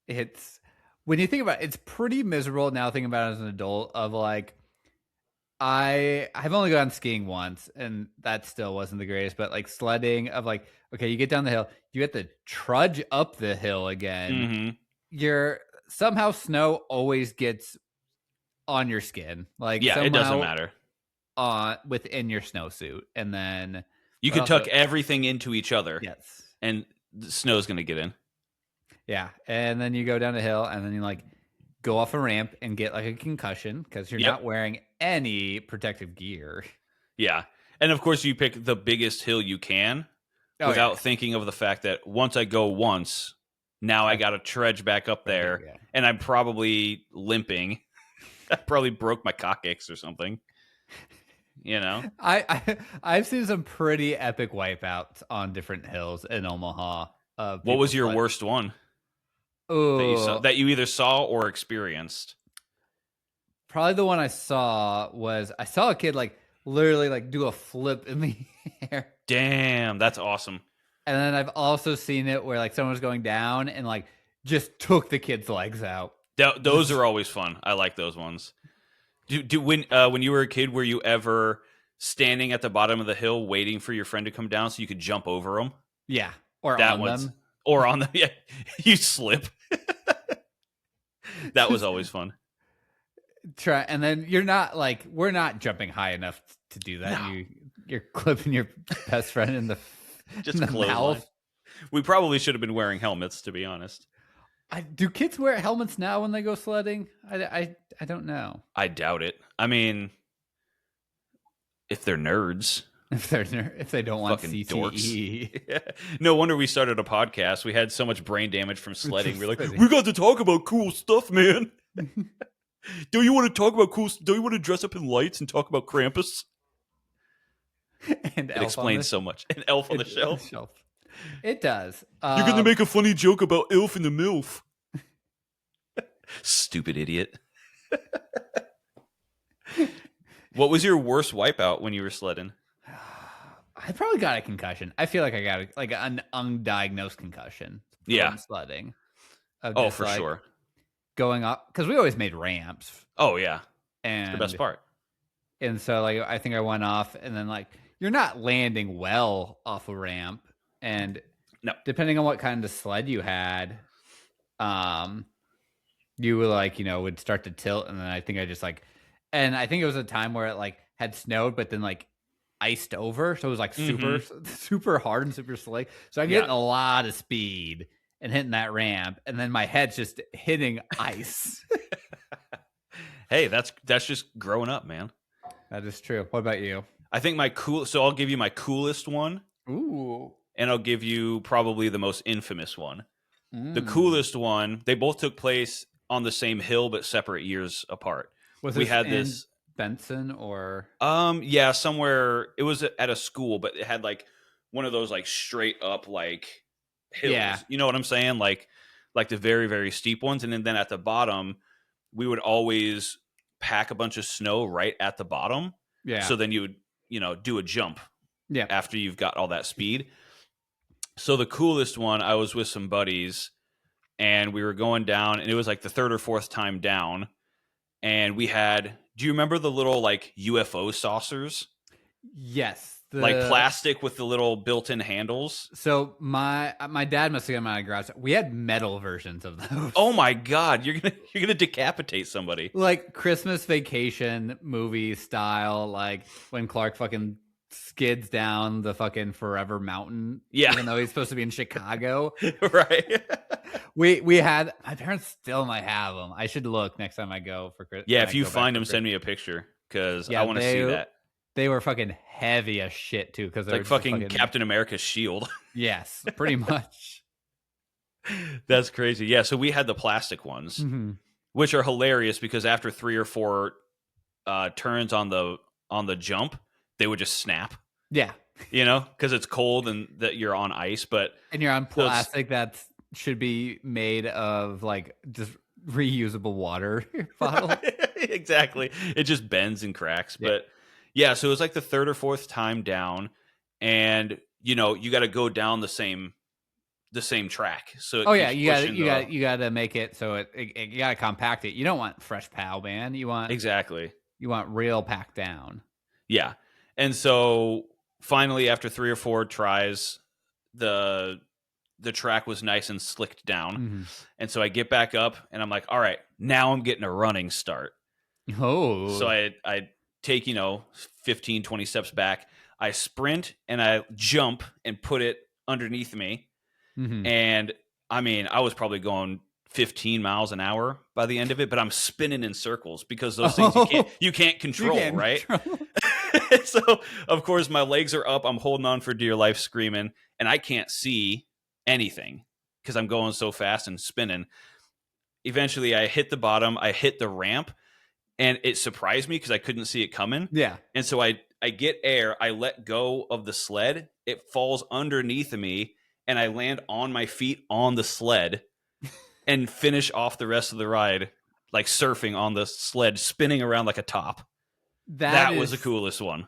[SPEAKER 1] It's when you think about it, it's pretty miserable now thinking about it as an adult of like I've only gone skiing once and that still wasn't the greatest, but like sledding of like, okay, you get down the hill, you have to trudge up the hill again. You're somehow snow always gets on your skin. Like
[SPEAKER 2] it doesn't matter.
[SPEAKER 1] Within your snowsuit. And then
[SPEAKER 2] you can tuck everything into each other.
[SPEAKER 1] Yes.
[SPEAKER 2] And the snow's gonna get in.
[SPEAKER 1] Yeah. And then you go down the hill and then you like go off a ramp and get like a concussion because you're not wearing any protective gear.
[SPEAKER 2] Yeah. And of course you pick the biggest hill you can without thinking of the fact that once I go once, now I got to trudge back up there and I'm probably limping. I probably broke my coccyx or something. You know,
[SPEAKER 1] I've seen some pretty epic wipeouts on different hills in Omaha.
[SPEAKER 2] What was your worst one? That you either saw or experienced?
[SPEAKER 1] Probably the one I saw was I saw a kid like literally like do a flip in the air.
[SPEAKER 2] Damn, that's awesome.
[SPEAKER 1] And then I've also seen it where like someone was going down and like just took the kid's legs out.
[SPEAKER 2] Those are always fun. I like those ones. When you were a kid, were you ever standing at the bottom of the hill waiting for your friend to come down so you could jump over them?
[SPEAKER 1] Yeah, or on them.
[SPEAKER 2] Or on them. Yeah, you slip. That was always fun.
[SPEAKER 1] And then you're not like we're not jumping high enough to do that.
[SPEAKER 2] No.
[SPEAKER 1] You're clipping your best friend in the
[SPEAKER 2] just in the mouth. We probably should have been wearing helmets, to be honest.
[SPEAKER 1] Do kids wear helmets now when they go sledding? I don't know.
[SPEAKER 2] I doubt it. I mean, if they're nerds,
[SPEAKER 1] if they don't want
[SPEAKER 2] Fucking dorks.
[SPEAKER 1] CTE.
[SPEAKER 2] Yeah. No wonder we started a podcast. We had so much brain damage from sledding. We're like,
[SPEAKER 1] Sledding.
[SPEAKER 2] we got to talk about cool stuff, man. Do you want to talk about cool? Do you want to dress up in lights and talk about Krampus?
[SPEAKER 1] And
[SPEAKER 2] It
[SPEAKER 1] Elf on
[SPEAKER 2] explains
[SPEAKER 1] the
[SPEAKER 2] so much. An elf on the shelf.
[SPEAKER 1] shelf. It does.
[SPEAKER 2] You're gonna make a funny joke about Elf and the MILF. Stupid idiot. What was your worst wipeout when you were sledding?
[SPEAKER 1] I probably got a concussion. I feel like I got like an undiagnosed concussion.
[SPEAKER 2] Yeah.
[SPEAKER 1] From sledding.
[SPEAKER 2] Oh, for sure.
[SPEAKER 1] Going up because we always made ramps.
[SPEAKER 2] Oh yeah,
[SPEAKER 1] and
[SPEAKER 2] it's the best part.
[SPEAKER 1] And so like I think I went off, and then like you're not landing well off a ramp, and
[SPEAKER 2] no,
[SPEAKER 1] depending on what kind of sled you had, you would like would start to tilt, and then I think I just like, and I think it was a time where it like had snowed, but then like iced over, so it was like super hard and super slick. So I'm getting a lot of speed and hitting that ramp, and then my head's just hitting ice.
[SPEAKER 2] Hey, that's just growing up, man.
[SPEAKER 1] That is true. What about you?
[SPEAKER 2] I think so I'll give you my coolest one.
[SPEAKER 1] Ooh.
[SPEAKER 2] And I'll give you probably the most infamous one. The coolest one, they both took place on the same hill but separate years apart.
[SPEAKER 1] We had this Benson or
[SPEAKER 2] yeah, somewhere. It was at a school, but it had like one of those like straight up like hills.
[SPEAKER 1] Yeah.
[SPEAKER 2] You know what I'm saying? Like the very, very steep ones. And then at the bottom, we would always pack a bunch of snow right at the bottom.
[SPEAKER 1] Yeah.
[SPEAKER 2] So then you would, do a jump.
[SPEAKER 1] Yeah.
[SPEAKER 2] After you've got all that speed. So the coolest one, I was with some buddies, and we were going down, and it was like the third or fourth time down, and we had. Do you remember the little like UFO saucers?
[SPEAKER 1] Yes.
[SPEAKER 2] Like plastic with the little built-in handles.
[SPEAKER 1] So my dad must have gotten my garage. We had metal versions of those.
[SPEAKER 2] Oh my god, you're gonna decapitate somebody.
[SPEAKER 1] Like Christmas Vacation movie style, like when Clark fucking skids down the fucking Forever Mountain.
[SPEAKER 2] Yeah.
[SPEAKER 1] Even though he's supposed to be in Chicago.
[SPEAKER 2] Right.
[SPEAKER 1] We had, my parents still might have them. I should look next time I go for Christmas.
[SPEAKER 2] Yeah, if you find them, send me a picture because I want to see that.
[SPEAKER 1] They were fucking heavy as shit too, because
[SPEAKER 2] like fucking Captain America's shield.
[SPEAKER 1] Yes, pretty much.
[SPEAKER 2] That's crazy. Yeah, so we had the plastic ones, which are hilarious because after 3 or 4 turns on the jump, they would just snap.
[SPEAKER 1] Yeah,
[SPEAKER 2] because it's cold and that you're on ice,
[SPEAKER 1] and you're on plastic that should be made of like just reusable water bottle.
[SPEAKER 2] Exactly, it just bends and cracks, but. Yeah, so it was like the third or fourth time down, and you got to go down the same track. So
[SPEAKER 1] you got to make it so you got to compact it. You don't want fresh pow, man. You want real packed down.
[SPEAKER 2] Yeah, and so finally, after 3 or 4 tries, the track was nice and slicked down, and so I get back up, and I'm like, all right, now I'm getting a running start.
[SPEAKER 1] Oh,
[SPEAKER 2] so I take 15 20 steps back, I sprint and I jump and put it underneath me, and I mean I was probably going 15 miles an hour by the end of it, but I'm spinning in circles because those things you can't control. Right. So of course my legs are up, I'm holding on for dear life, screaming, and I can't see anything because I'm going so fast and spinning. Eventually I hit the bottom, I hit the ramp, and it surprised me because I couldn't see it coming.
[SPEAKER 1] Yeah.
[SPEAKER 2] And so I get air, I let go of the sled, it falls underneath of me, and I land on my feet on the sled and finish off the rest of the ride, like surfing on the sled, spinning around like a top. That was the coolest one.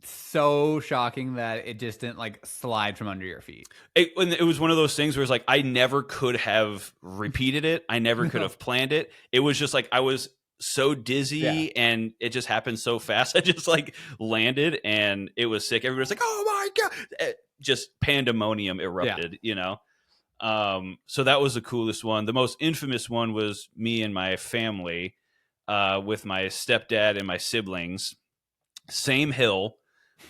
[SPEAKER 1] So shocking that it just didn't like slide from under your feet.
[SPEAKER 2] It was one of those things where it's like I never could have repeated it. I never could have planned it. It was just like I was so dizzy and it just happened so fast. I just like landed and it was sick. Everybody's like, oh my god, just pandemonium erupted. So that was the coolest one. The most infamous one was me and my family, with my stepdad and my siblings. Same hill,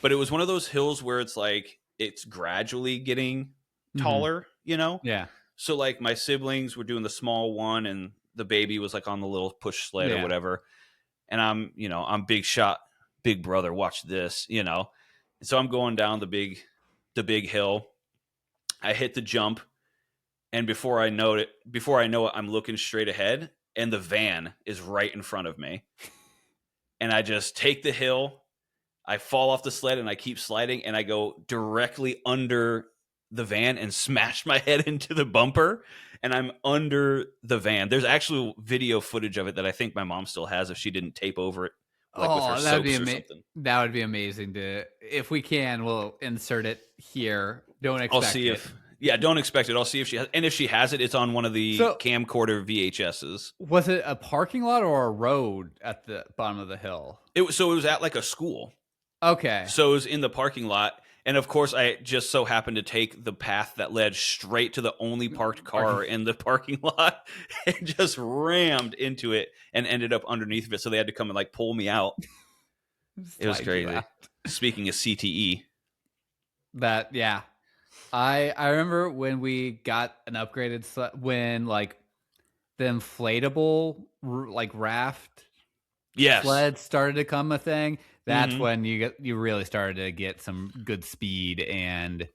[SPEAKER 2] but it was one of those hills where it's like it's gradually getting taller.
[SPEAKER 1] Yeah.
[SPEAKER 2] So like my siblings were doing the small one and the baby was like on the little push sled or whatever. And I'm big shot, big brother, watch this, So I'm going down the big hill. I hit the jump, and before I know it, I'm looking straight ahead, and the van is right in front of me. And I just take the hill, I fall off the sled, and I keep sliding, and I go directly under the van and smash my head into the bumper, and I'm under the van. There's actual video footage of it that I think my mom still has if she didn't tape over it, like with her
[SPEAKER 1] Oh, that'd be
[SPEAKER 2] soaps or something.
[SPEAKER 1] that would be amazing to if we can, we'll insert it here. Don't
[SPEAKER 2] I'll
[SPEAKER 1] expect
[SPEAKER 2] see
[SPEAKER 1] it.
[SPEAKER 2] if yeah, don't expect it. I'll see if she has, and if she has it, it's on one of the
[SPEAKER 1] So,
[SPEAKER 2] camcorder VHSs.
[SPEAKER 1] was it a parking lot or a road at the bottom of the hill?
[SPEAKER 2] It was at like a school.
[SPEAKER 1] Okay.
[SPEAKER 2] So it was in the parking lot. And of course, I just so happened to take the path that led straight to the only parked car in the parking lot and just rammed into it and ended up underneath of it. So they had to come and like pull me out. It was
[SPEAKER 1] Slide you
[SPEAKER 2] crazy.
[SPEAKER 1] out.
[SPEAKER 2] Speaking of CTE.
[SPEAKER 1] That yeah. I remember when we got an upgraded when like the inflatable like raft
[SPEAKER 2] Yes.
[SPEAKER 1] sleds started to come a thing. That's
[SPEAKER 2] Mhm.
[SPEAKER 1] when you really started to get some good speed and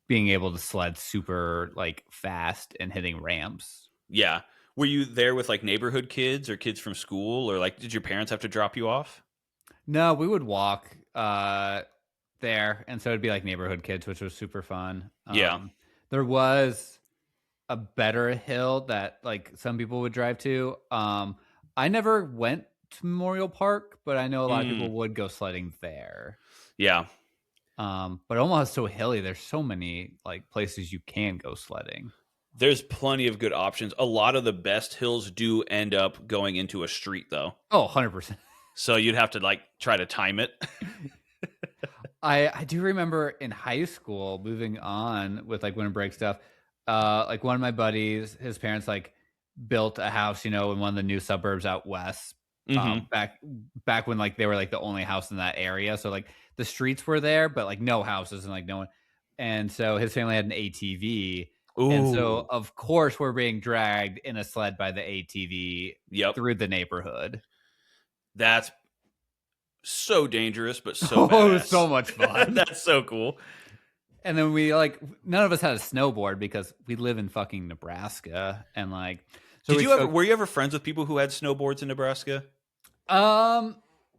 [SPEAKER 1] being able to sled super like fast and hitting ramps.
[SPEAKER 2] Yeah. Were you there with like neighborhood kids or kids from school, or like did your parents have to drop you off?
[SPEAKER 1] No, we would walk there, and so it'd be like neighborhood kids, which was super fun.
[SPEAKER 2] Yeah.
[SPEAKER 1] There was a better hill that like some people would drive to. I never went to Memorial Park, but I know a lot of people would go sledding there.
[SPEAKER 2] Yeah.
[SPEAKER 1] But almost so hilly. There's so many like places you can go sledding.
[SPEAKER 2] There's plenty of good options. A lot of the best hills do end up going into a street though.
[SPEAKER 1] Oh, 100%.
[SPEAKER 2] So you'd have to like try to time it.
[SPEAKER 1] I do remember in high school moving on with like winter break stuff. Like one of my buddies, his parents like built a house, in one of the new suburbs out west.
[SPEAKER 2] Mhm.
[SPEAKER 1] Back when like they were like the only house in that area. So like the streets were there, but like no houses and like no one. And so his family had an ATV. And so
[SPEAKER 2] Ooh.
[SPEAKER 1] of course we're being dragged in a sled by the ATV
[SPEAKER 2] Yep.
[SPEAKER 1] through the neighborhood.
[SPEAKER 2] That's so dangerous, but so
[SPEAKER 1] Oh, it was
[SPEAKER 2] badass.
[SPEAKER 1] so much fun.
[SPEAKER 2] That's so cool.
[SPEAKER 1] And then we like none of us had a snowboard because we live in fucking Nebraska and like so
[SPEAKER 2] Were you ever friends with people who had snowboards in Nebraska?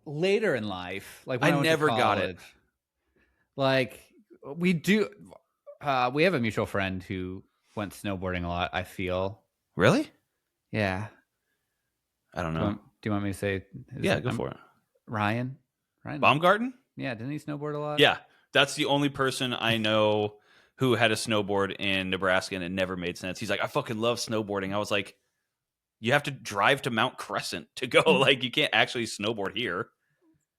[SPEAKER 1] later in life, like when
[SPEAKER 2] I
[SPEAKER 1] I went
[SPEAKER 2] never
[SPEAKER 1] to
[SPEAKER 2] got it.
[SPEAKER 1] college. Like we do we have a mutual friend who went snowboarding a lot, I feel.
[SPEAKER 2] Really?
[SPEAKER 1] Yeah.
[SPEAKER 2] I don't
[SPEAKER 1] Do
[SPEAKER 2] know.
[SPEAKER 1] do you want me to say
[SPEAKER 2] Yeah, go for it.
[SPEAKER 1] Ryan? Ryan?
[SPEAKER 2] Baumgarten?
[SPEAKER 1] Yeah, didn't he snowboard a lot?
[SPEAKER 2] Yeah. That's the only person I know who had a snowboard in Nebraska, and it never made sense. He's like, I fucking love snowboarding. I was like, you have to drive to Mount Crescent to go. Like, you can't actually snowboard here.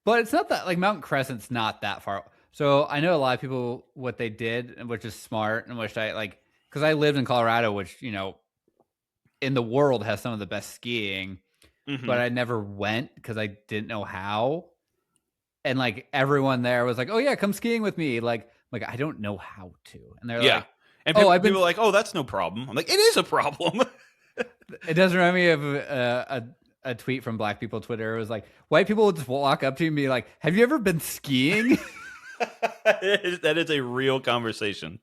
[SPEAKER 1] But it's not that like Mountain Crescent's not that far. So I know a lot of people what they did, which is smart, and which I like because I lived in Colorado, which in the world has some of the best skiing, but I never went because I didn't know how. And like everyone there was like, "Oh yeah, come skiing with me." Like I don't know how to, and they're
[SPEAKER 2] Yeah.
[SPEAKER 1] like,
[SPEAKER 2] And
[SPEAKER 1] "Oh,
[SPEAKER 2] people are like, oh, that's no problem. I'm like, it is a problem.
[SPEAKER 1] It does remind me of a tweet from Black people Twitter. It was like white people would just walk up to you and be like, "Have you ever been skiing?"
[SPEAKER 2] That is a real conversation.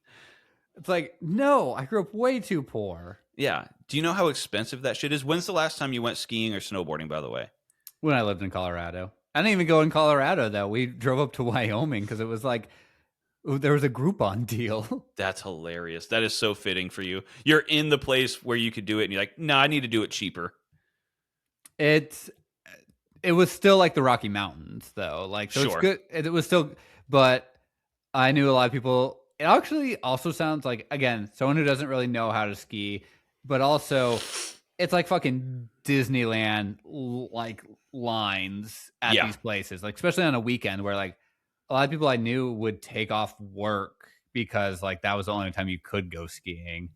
[SPEAKER 1] It's like, no, I grew up way too poor.
[SPEAKER 2] Yeah. Do you know how expensive that shit is? When's the last time you went skiing or snowboarding, by the way?
[SPEAKER 1] When I lived in Colorado. I didn't even go in Colorado, though. We drove up to Wyoming because it was like, there was a Groupon deal.
[SPEAKER 2] That's hilarious. That is so fitting for you. You're in the place where you could do it, and you're like, no, I need to do it cheaper.
[SPEAKER 1] It was still like the Rocky Mountains, though. Like, so
[SPEAKER 2] Sure.
[SPEAKER 1] it's good. It was still, but I knew a lot of people. It actually also sounds like, again, someone who doesn't really know how to ski, but also it's like fucking Disneyland like lines at these places, like especially on a weekend where like a lot of people I knew would take off work because like that was the only time you could go skiing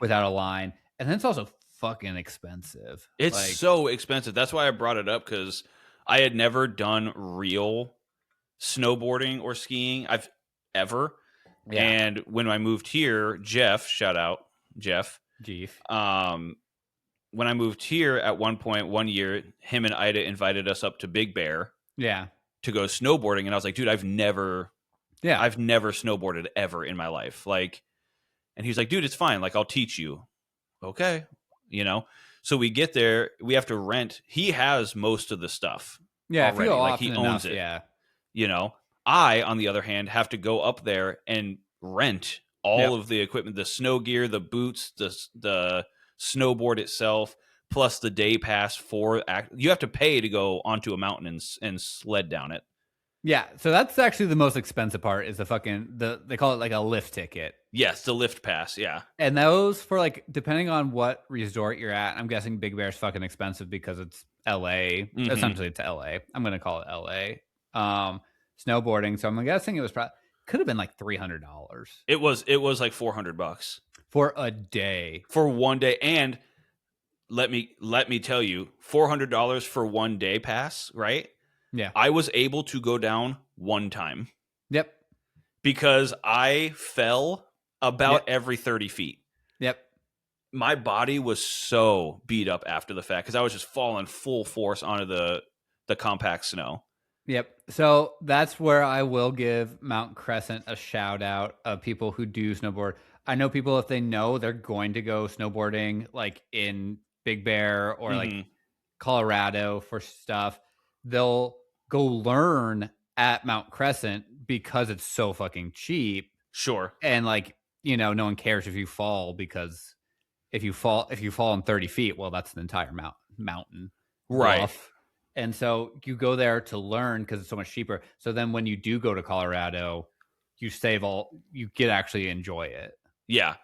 [SPEAKER 1] without a line. And then it's also fucking expensive.
[SPEAKER 2] It's
[SPEAKER 1] like,
[SPEAKER 2] so expensive. That's why I brought it up, because I had never done real snowboarding or skiing. I've ever.
[SPEAKER 1] Yeah.
[SPEAKER 2] And when I moved here, Jeff, shout out Jeff.
[SPEAKER 1] Jeef.
[SPEAKER 2] When I moved here at one point, one year, him and Ida invited us up to Big Bear.
[SPEAKER 1] Yeah.
[SPEAKER 2] to go snowboarding, and I was like, dude, I've never
[SPEAKER 1] Yeah.
[SPEAKER 2] snowboarded ever in my life. Like, and he's like, dude, it's fine. Like, I'll teach you. Okay. So we get there, we have to rent. He has most of the stuff
[SPEAKER 1] Yeah. If you
[SPEAKER 2] already.
[SPEAKER 1] go
[SPEAKER 2] Like, he
[SPEAKER 1] often
[SPEAKER 2] owns
[SPEAKER 1] enough,
[SPEAKER 2] it.
[SPEAKER 1] yeah.
[SPEAKER 2] I, on the other hand, have to go up there and rent all
[SPEAKER 1] Yep.
[SPEAKER 2] of the equipment, the snow gear, the boots, the snowboard itself, plus the day pass you have to pay to go onto a mountain and sled down it.
[SPEAKER 1] Yeah. So that's actually the most expensive part is they call it like a lift ticket.
[SPEAKER 2] Yes, the lift pass. Yeah.
[SPEAKER 1] And those for like, depending on what resort you're at, I'm guessing Big Bear's fucking expensive because it's LA.
[SPEAKER 2] Mm-hmm.
[SPEAKER 1] Essentially, it's LA. I'm going to call it LA. Snowboarding. So I'm guessing it was could have been like $300.
[SPEAKER 2] It was like $400
[SPEAKER 1] for a day.
[SPEAKER 2] For one day. And let me tell you, $400 for one day pass, right?
[SPEAKER 1] Yeah.
[SPEAKER 2] I was able to go down one time.
[SPEAKER 1] Yep.
[SPEAKER 2] Because I fell about every 30 feet.
[SPEAKER 1] Yep.
[SPEAKER 2] My body was so beat up after the fact because I was just falling full force onto the compact snow.
[SPEAKER 1] Yep. So that's where I will give Mount Crescent a shout out of people who do snowboard. I know people, if they know they're going to go snowboarding like in Big Bear or like Colorado for stuff, they'll go learn at Mount Crescent because it's so fucking cheap.
[SPEAKER 2] Sure.
[SPEAKER 1] And like, no one cares if you fall, because if you fall in 30 feet, well, that's an entire mountain.
[SPEAKER 2] Right.
[SPEAKER 1] Bluff. And so you go there to learn because it's so much cheaper. So then when you do go to Colorado, you get actually enjoy it.
[SPEAKER 2] Yeah.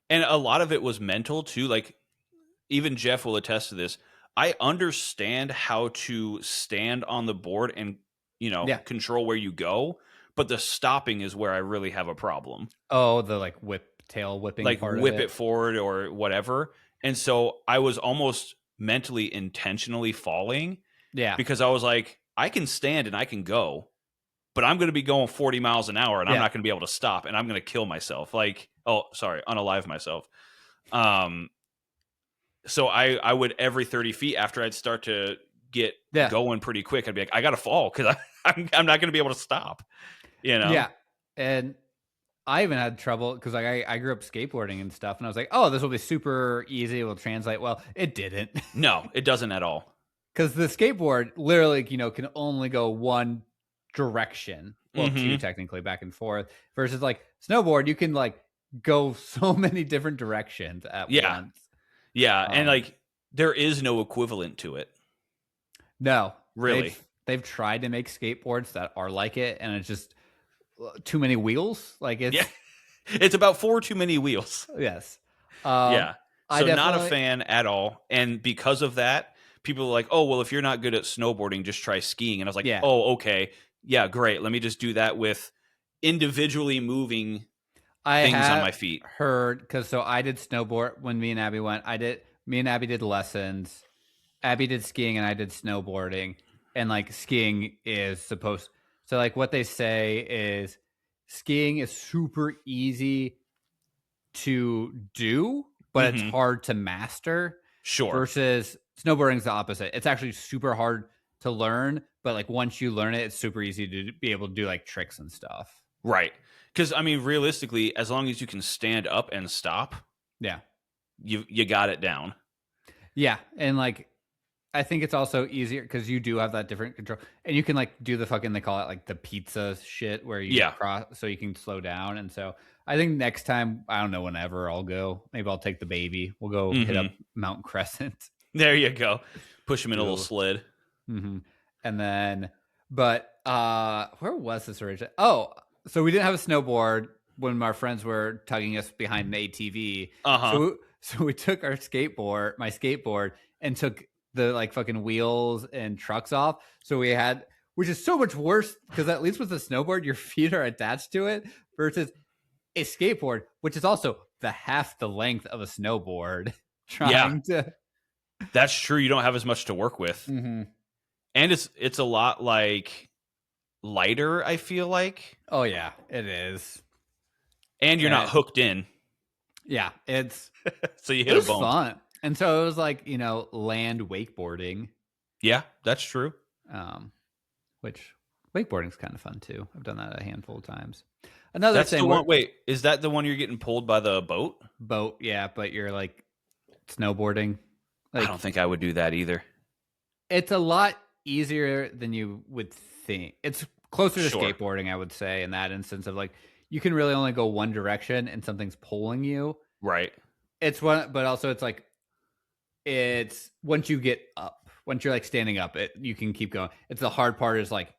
[SPEAKER 2] And a lot of it was mental too. Like, even Jeff will attest to this. I understand how to stand on the board and, control where you go, but the stopping is where I really have a problem.
[SPEAKER 1] Oh, the like tail whipping,
[SPEAKER 2] like
[SPEAKER 1] part
[SPEAKER 2] whip
[SPEAKER 1] of
[SPEAKER 2] it forward or whatever. And so I was almost mentally intentionally falling.
[SPEAKER 1] Yeah.
[SPEAKER 2] Because I was like, I can stand and I can go, but I'm going to be going 40 miles an hour and I'm not going to be able to stop and I'm going to kill myself. Like, unalive myself. So I would every 30 feet after I'd start to get going pretty quick, I'd be like, I got to fall because I'm not going to be able to stop,
[SPEAKER 1] Yeah. And I even had trouble because like I grew up skateboarding and stuff, and I was like, oh, this will be super easy. It will translate well. It didn't.
[SPEAKER 2] No, it doesn't at all.
[SPEAKER 1] Because the skateboard literally, can only go one direction. Well, two technically, back and forth. Versus like snowboard, you can like go so many different directions at once.
[SPEAKER 2] Yeah, and like there is no equivalent to it.
[SPEAKER 1] No,
[SPEAKER 2] really.
[SPEAKER 1] They've tried to make skateboards that are like it, and it's just too many wheels. Like
[SPEAKER 2] it's about 4 too many wheels.
[SPEAKER 1] Yes.
[SPEAKER 2] So not a fan at all, and because of that, people are like, oh, well, if you're not good at snowboarding, just try skiing. And I was like, oh, okay. Yeah, great. Let me just do that with individually moving things on my feet.
[SPEAKER 1] Because I did snowboard when me and Abby went. Me and Abby did lessons. Abby did skiing and I did snowboarding. And like skiing is supposed. So like what they say is skiing is super easy to do, but it's hard to master.
[SPEAKER 2] Sure.
[SPEAKER 1] Versus snowboarding is the opposite. It's actually super hard to learn, but like once you learn it, it's super easy to be able to do like tricks and stuff.
[SPEAKER 2] Right. Because I mean, realistically, as long as you can stand up and stop, you got it down.
[SPEAKER 1] Yeah, and like I think it's also easier because you do have that different control, and you can like do the fucking, they call it like the pizza shit where you cross so you can slow down. And so I think next time, I don't know, whenever I'll go, maybe I'll take the baby. We'll go hit up Mount Crescent.
[SPEAKER 2] There you go. Push him in a little sled.
[SPEAKER 1] And then, but where was this originally? Oh, so we didn't have a snowboard when our friends were tugging us behind an ATV. So we took my skateboard, and took the like fucking wheels and trucks off. So we had, which is so much worse because at least with a snowboard, your feet are attached to it versus a skateboard, which is also half the length of a snowboard.
[SPEAKER 2] That's true. You don't have as much to work with. And it's a lot like lighter, I feel like.
[SPEAKER 1] Oh yeah, it is.
[SPEAKER 2] And you're not hooked in.
[SPEAKER 1] Yeah, it's
[SPEAKER 2] so you hit a bump.
[SPEAKER 1] Fun. And so it was like, land wakeboarding.
[SPEAKER 2] Yeah, that's true.
[SPEAKER 1] Which Wakeboarding's kind of fun too. I've done that a handful of times. Another
[SPEAKER 2] That's
[SPEAKER 1] thing.
[SPEAKER 2] the one. Wait, is that the one you're getting pulled by the boat?
[SPEAKER 1] Boat, yeah, but you're like snowboarding.
[SPEAKER 2] I don't think I would do that either.
[SPEAKER 1] It's a lot easier than you would think. It's closer to
[SPEAKER 2] Sure.
[SPEAKER 1] skateboarding, I would say, in that instance of like you can really only go one direction and something's pulling you.
[SPEAKER 2] Right.
[SPEAKER 1] It's one, but also it's like it's once you get up, once you're like standing up, you can keep going. It's the hard part is like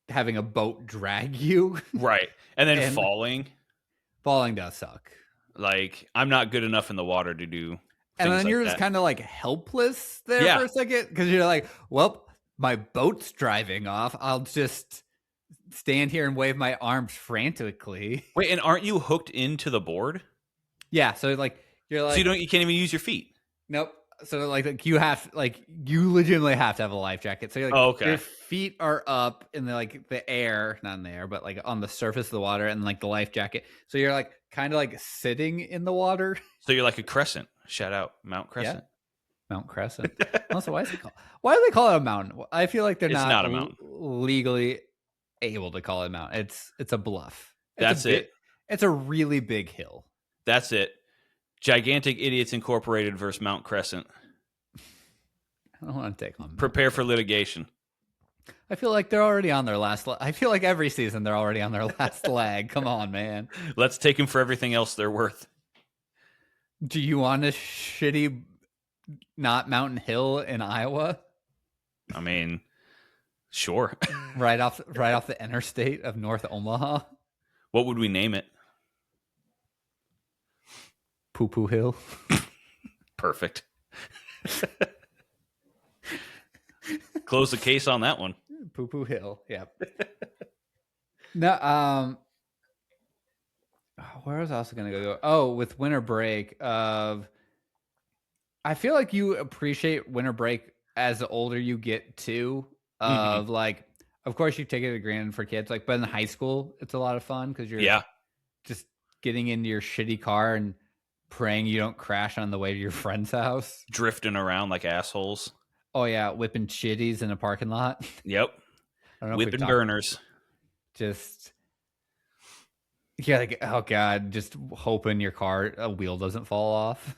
[SPEAKER 1] having a boat drag you.
[SPEAKER 2] Right. And then falling.
[SPEAKER 1] Falling does suck.
[SPEAKER 2] Like, I'm not good enough in the water to do.
[SPEAKER 1] And then
[SPEAKER 2] like
[SPEAKER 1] you're
[SPEAKER 2] that.
[SPEAKER 1] just kind of like helpless there for a second because you're like, well, my boat's driving off. I'll just stand here and wave my arms frantically.
[SPEAKER 2] Wait, and aren't you hooked into the board?
[SPEAKER 1] Yeah, so like you're like,
[SPEAKER 2] so you can't even use your feet.
[SPEAKER 1] Nope. So like you legitimately have to have a life jacket. So you're like, your feet are up in the air, not in the air, but like on the surface of the water, and like the life jacket. So you're like kind of like sitting in the water.
[SPEAKER 2] So you're like a crescent. Shout out Mount Crescent.
[SPEAKER 1] Yeah. Mount Crescent. Also, why do they call it a mountain? I feel like it's not
[SPEAKER 2] a mountain.
[SPEAKER 1] Legally able to call it a mountain. It's a bluff.
[SPEAKER 2] That's it.
[SPEAKER 1] It's a really big hill.
[SPEAKER 2] That's it. Gigantic Idiots Incorporated versus Mount Crescent.
[SPEAKER 1] I don't want to take on.
[SPEAKER 2] Prepare for litigation.
[SPEAKER 1] I feel like they're already on their last. I feel like every season they're already on their last leg. Come on, man.
[SPEAKER 2] Let's take them for everything else they're worth.
[SPEAKER 1] Do you want a shitty, not Mountain Hill in Iowa?
[SPEAKER 2] I mean, sure.
[SPEAKER 1] right off the interstate of North Omaha.
[SPEAKER 2] What would we name it?
[SPEAKER 1] Poo Poo Hill.
[SPEAKER 2] Perfect. Close the case on that one.
[SPEAKER 1] Poo Poo Hill. Yep. No. Where was I also going to go? Oh, with winter break. I feel like you appreciate winter break as the older you get too. Like, of course, you take it for granted for kids. Like, but in high school, it's a lot of fun because you're just getting into your shitty car and praying you don't crash on the way to your friend's house.
[SPEAKER 2] Drifting around like assholes.
[SPEAKER 1] Oh, yeah. Whipping shitties in a parking lot.
[SPEAKER 2] Yep. Whipping burners.
[SPEAKER 1] Just, yeah, like, oh, God, just hoping your car, a wheel doesn't fall off.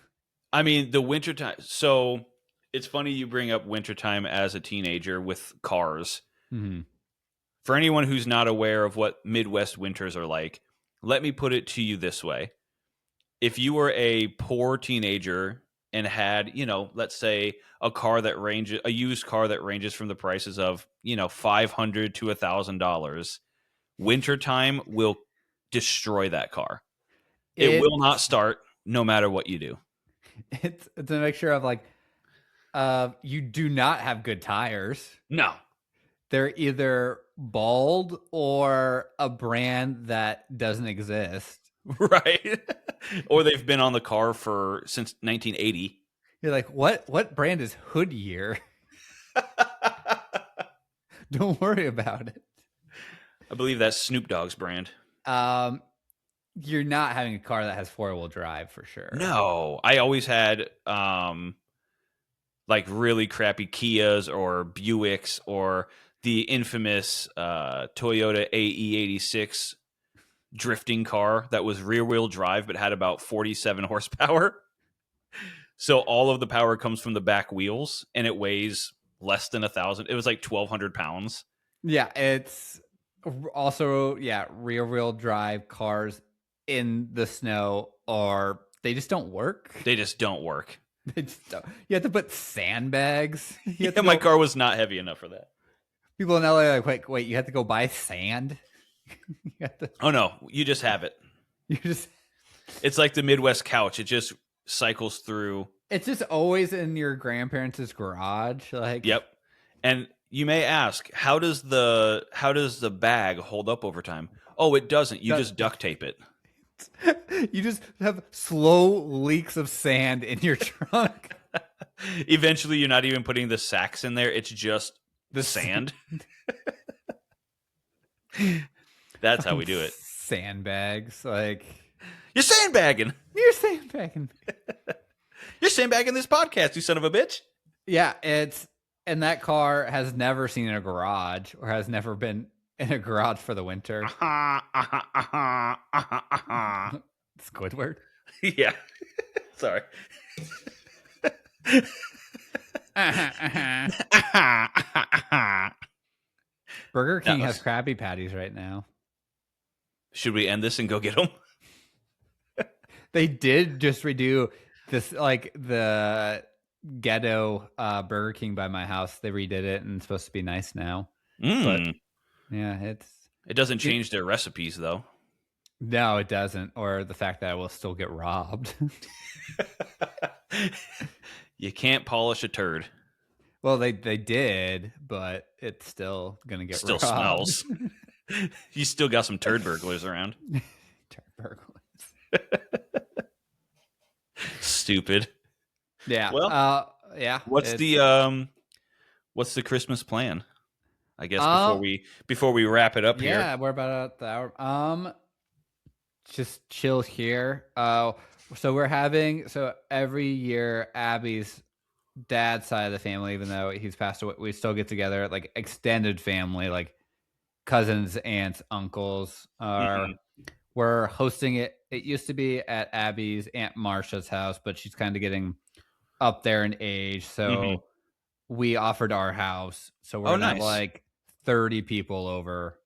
[SPEAKER 2] I mean, the wintertime. So it's funny you bring up wintertime as a teenager with cars.
[SPEAKER 1] Mm-hmm.
[SPEAKER 2] For anyone who's not aware of what Midwest winters are like, let me put it to you this way. If you were a poor teenager and had, let's say a used car that ranges from the prices of, $500 to $1,000, wintertime will destroy that car. It will not start no matter what you do.
[SPEAKER 1] It's a mixture of like, you do not have good tires.
[SPEAKER 2] No.
[SPEAKER 1] They're either bald or a brand that doesn't exist.
[SPEAKER 2] Right. Or they've been on the car since 1980.
[SPEAKER 1] You're like, what brand is Hoodyear? Don't worry about it.
[SPEAKER 2] I believe that's Snoop Dogg's brand.
[SPEAKER 1] You're not having a car that has 4-wheel drive for sure.
[SPEAKER 2] No, I always had like really crappy Kias or Buicks or the infamous Toyota AE86 drifting car that was rear wheel drive but had about 47 horsepower. So all of the power comes from the back wheels and it weighs less than 1,000. It was like 1,200 pounds.
[SPEAKER 1] Yeah, it's also rear wheel drive cars in the snow they just don't work.
[SPEAKER 2] They just don't work.
[SPEAKER 1] They just don't. You have to put sandbags.
[SPEAKER 2] My car was not heavy enough for that.
[SPEAKER 1] People in LA are like, wait, you have to go buy sand?
[SPEAKER 2] Oh no, you just have it. It's like the Midwest couch. It just cycles through.
[SPEAKER 1] It's just always in your grandparents' garage. Like,
[SPEAKER 2] yep. And you may ask, how does the bag hold up over time? Oh, it doesn't. You just duct tape it.
[SPEAKER 1] You just have slow leaks of sand in your trunk.
[SPEAKER 2] Eventually, you're not even putting the sacks in there. It's just the sand. That's how we do it.
[SPEAKER 1] Sandbags, like
[SPEAKER 2] you're sandbagging.
[SPEAKER 1] You're sandbagging.
[SPEAKER 2] You're sandbagging this podcast, you son of a bitch.
[SPEAKER 1] Yeah, it's and that car has never seen a garage or has never been in a garage for the winter. Squidward.
[SPEAKER 2] Yeah. Sorry.
[SPEAKER 1] Burger King has
[SPEAKER 2] No.
[SPEAKER 1] Krabby Patties right now.
[SPEAKER 2] Should we end this and go get them?
[SPEAKER 1] They did just redo this, like the ghetto Burger King by my house. They redid it and it's supposed to be nice now. But yeah,
[SPEAKER 2] it doesn't change their recipes though.
[SPEAKER 1] No, it doesn't. Or the fact that I will still get robbed.
[SPEAKER 2] You can't polish a turd.
[SPEAKER 1] Well, they did, but it's still gonna get
[SPEAKER 2] still
[SPEAKER 1] robbed.
[SPEAKER 2] Smells. You still got some turd burglars around.
[SPEAKER 1] Turd burglars.
[SPEAKER 2] Stupid.
[SPEAKER 1] Yeah.
[SPEAKER 2] Well,
[SPEAKER 1] yeah.
[SPEAKER 2] What's the Christmas plan? I guess before we wrap it up here.
[SPEAKER 1] Yeah, we're about at the hour. Just chill here. So we're having every year Abby's dad's side of the family, even though he's passed away, we still get together, like extended family, like cousins, aunts, uncles. We're hosting it. It used to be at Abby's Aunt Marcia's house, but she's kind of getting up there in age, so we offered our house. So we're gonna have like 30 people over,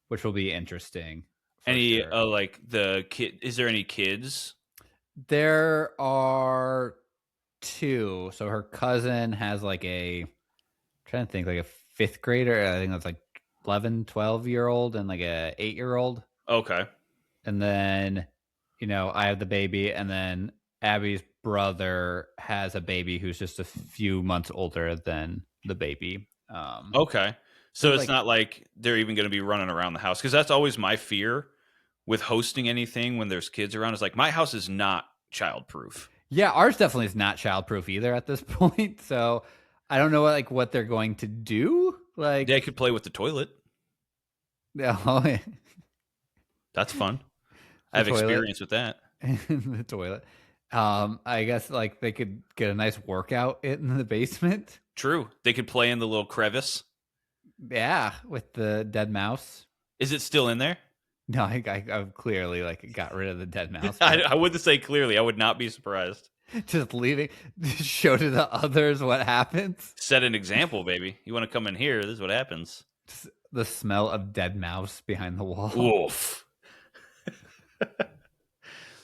[SPEAKER 1] which will be interesting.
[SPEAKER 2] Any like the kid? Is there any kids?
[SPEAKER 1] There are 2. So her cousin has like I'm trying to think, like a 5th grader. I think that's like 11, 12-year-old and like a 8-year-old.
[SPEAKER 2] Okay.
[SPEAKER 1] And then, I have the baby, and then Abby's brother has a baby who's just a few months older than the baby.
[SPEAKER 2] Okay. So it's not like they're even going to be running around the house, because that's always my fear with hosting anything when there's kids around. Is like, my house is not childproof.
[SPEAKER 1] Yeah, ours definitely is not childproof either at this point. So I don't know what they're going to do. Like,
[SPEAKER 2] they could play with the toilet.
[SPEAKER 1] Yeah,
[SPEAKER 2] that's fun. I have experience with that.
[SPEAKER 1] The toilet. I guess like they could get a nice workout in the basement.
[SPEAKER 2] True. They could play in the little crevice.
[SPEAKER 1] Yeah, with the dead mouse.
[SPEAKER 2] Is it still in there?
[SPEAKER 1] No, I clearly got rid of the dead mouse.
[SPEAKER 2] I wouldn't say clearly. I would not be surprised.
[SPEAKER 1] Just leaving. Show to the others what happens.
[SPEAKER 2] Set an example, baby. You want to come in here? This is what happens.
[SPEAKER 1] Just the smell of dead mouse behind the wall.
[SPEAKER 2] Oof.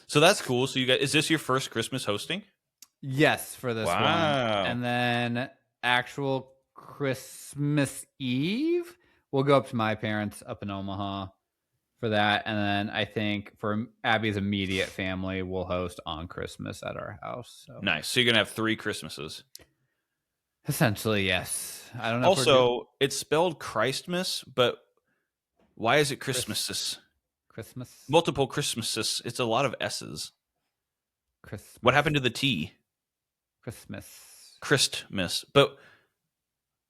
[SPEAKER 2] So that's cool. So you guys, is this your first Christmas hosting?
[SPEAKER 1] Yes, for this one. And then actual Christmas Eve, we'll go up to my parents up in Omaha for that. And then I think for Abby's immediate family, we'll host on Christmas at our house. So.
[SPEAKER 2] Nice. So you're going to have 3 Christmases.
[SPEAKER 1] Essentially, yes. I don't know.
[SPEAKER 2] Also, it's spelled Christmas, but why is it Christmases?
[SPEAKER 1] Christmas?
[SPEAKER 2] Multiple Christmases. It's a lot of S's.
[SPEAKER 1] Christmas.
[SPEAKER 2] What happened to the T?
[SPEAKER 1] Christmas.
[SPEAKER 2] Christmas. But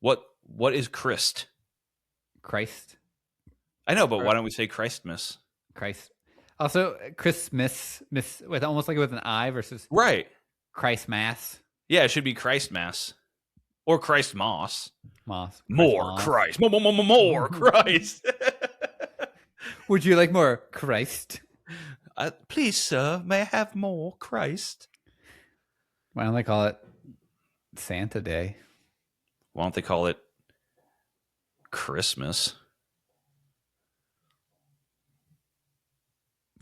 [SPEAKER 2] what is Christ?
[SPEAKER 1] Christ.
[SPEAKER 2] I know, but why don't we say Christmas?
[SPEAKER 1] Christ. Also, Christmas with almost like with an I versus Christmas.
[SPEAKER 2] Yeah, it should be Christmas or Christ Moss.
[SPEAKER 1] More
[SPEAKER 2] Christ. More Christ.
[SPEAKER 1] Would you like more Christ?
[SPEAKER 2] Please, sir, may I have more Christ?
[SPEAKER 1] Why don't they call it Santa Day?
[SPEAKER 2] Why don't they call it Christmas?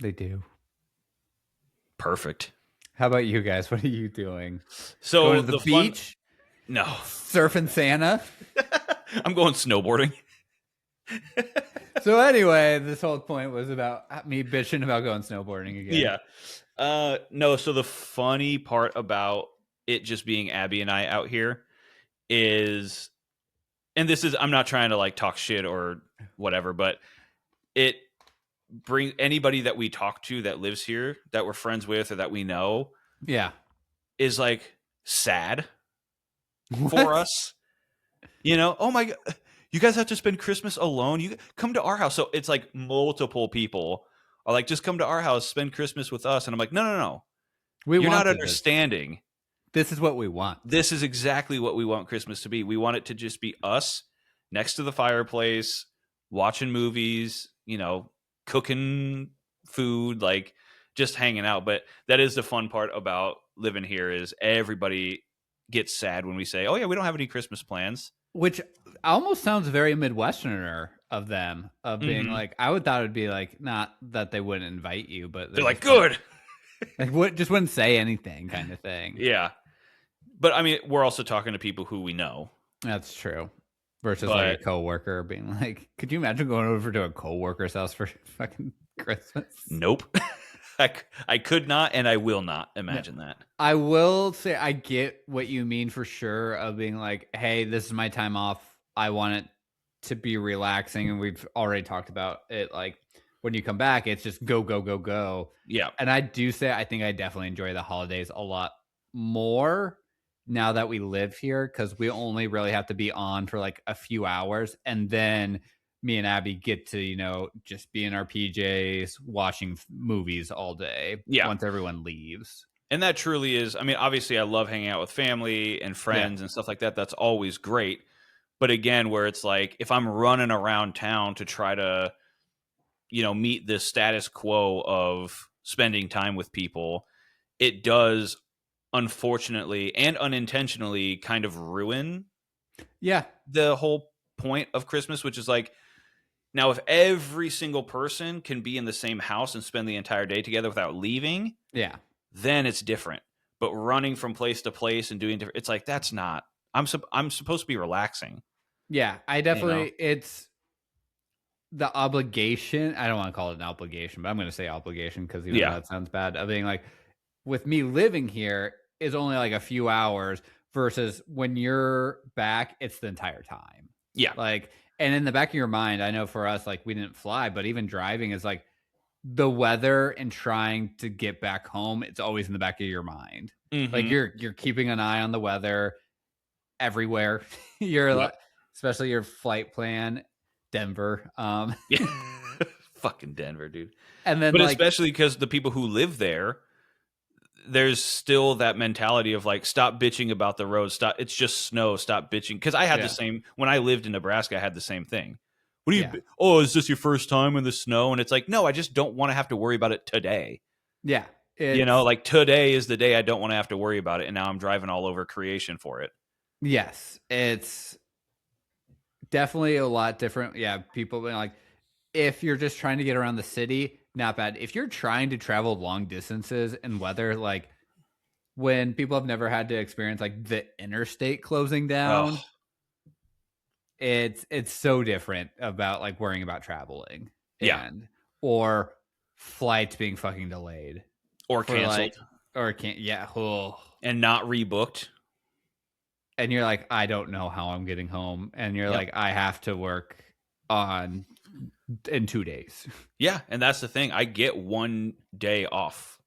[SPEAKER 1] They do.
[SPEAKER 2] Perfect.
[SPEAKER 1] How about you guys? What are you doing?
[SPEAKER 2] So
[SPEAKER 1] going to the beach?
[SPEAKER 2] No.
[SPEAKER 1] Surfing Santa?
[SPEAKER 2] I'm going snowboarding.
[SPEAKER 1] So anyway, this whole point was about me bitching about going snowboarding again.
[SPEAKER 2] Yeah. No, so the funny part about it just being Abby and I out here is, and this is, I'm not trying to like talk shit or whatever, but it brings anybody that we talk to that lives here, that we're friends with or that we know, is like sad for us. Oh my God, you guys have to spend Christmas alone. You come to our house. So it's like multiple people are like, just come to our house, spend Christmas with us. And I'm like, no. You're not understanding.
[SPEAKER 1] This is what we want.
[SPEAKER 2] This is exactly what we want Christmas to be. We want it to just be us next to the fireplace, watching movies, cooking food, like just hanging out. But that is the fun part about living here is everybody gets sad when we say, oh yeah, we don't have any Christmas plans.
[SPEAKER 1] Which almost sounds very Midwesterner of them, of being like, I would thought it would be like, not that they wouldn't invite you, but
[SPEAKER 2] they're like, good.
[SPEAKER 1] Like, just wouldn't say anything kind of thing.
[SPEAKER 2] Yeah. But I mean, we're also talking to people who we know.
[SPEAKER 1] That's true. Versus like a coworker being like, could you imagine going over to a coworker's house for fucking Christmas?
[SPEAKER 2] Nope. I could not, and I will not imagine that.
[SPEAKER 1] I will say I get what you mean for sure of being like, hey, this is my time off. I want it to be relaxing. And we've already talked about it. Like when you come back, it's just go, go, go, go.
[SPEAKER 2] Yeah.
[SPEAKER 1] And I do say, I think I definitely enjoy the holidays a lot more now that we live here, because we only really have to be on for like a few hours. And then me and Abby get to, just be in our PJs watching movies all day.
[SPEAKER 2] Yeah.
[SPEAKER 1] Once everyone leaves.
[SPEAKER 2] And that truly is, I mean, obviously I love hanging out with family and friends and stuff like that. That's always great. But again, where it's like, if I'm running around town to try to, meet the status quo of spending time with people, it does unfortunately and unintentionally kind of ruin the whole point of Christmas, which is like, now if every single person can be in the same house and spend the entire day together without leaving, then it's different. But running from place to place and doing different, it's like, that's not, I'm supposed to be relaxing.
[SPEAKER 1] Yeah, I definitely, it's the obligation. I don't want to call it an obligation, but I'm going to say obligation because even though that sounds bad, of being like, with me living here is only like a few hours versus when you're back, it's the entire time.
[SPEAKER 2] Yeah.
[SPEAKER 1] Like, and in the back of your mind, I know for us, like we didn't fly, but even driving is like the weather and trying to get back home. It's always in the back of your mind. Like you're keeping an eye on the weather everywhere. You're like, especially your flight plan, Denver.
[SPEAKER 2] Fucking Denver, dude.
[SPEAKER 1] And then,
[SPEAKER 2] but especially because the people who live there, there's still that mentality of like, stop bitching about the road. Stop. It's just snow. Stop bitching. Because I had the same, when I lived in Nebraska, I had the same thing. What do you, is this your first time in the snow? And it's like, no, I just don't want to have to worry about it today.
[SPEAKER 1] Yeah.
[SPEAKER 2] Like today is the day I don't want to have to worry about it. And now I'm driving all over creation for it.
[SPEAKER 1] Yes. It's definitely a lot different. Yeah. People being like, if you're just trying to get around the city, not bad. If you're trying to travel long distances and weather, like when people have never had to experience like the interstate closing down, it's so different about like worrying about traveling or flights being fucking delayed
[SPEAKER 2] or canceled
[SPEAKER 1] and
[SPEAKER 2] not rebooked.
[SPEAKER 1] And you're like, I don't know how I'm getting home. And you're like, I have to work in 2 days.
[SPEAKER 2] Yeah. And that's the thing. I get 1 day off.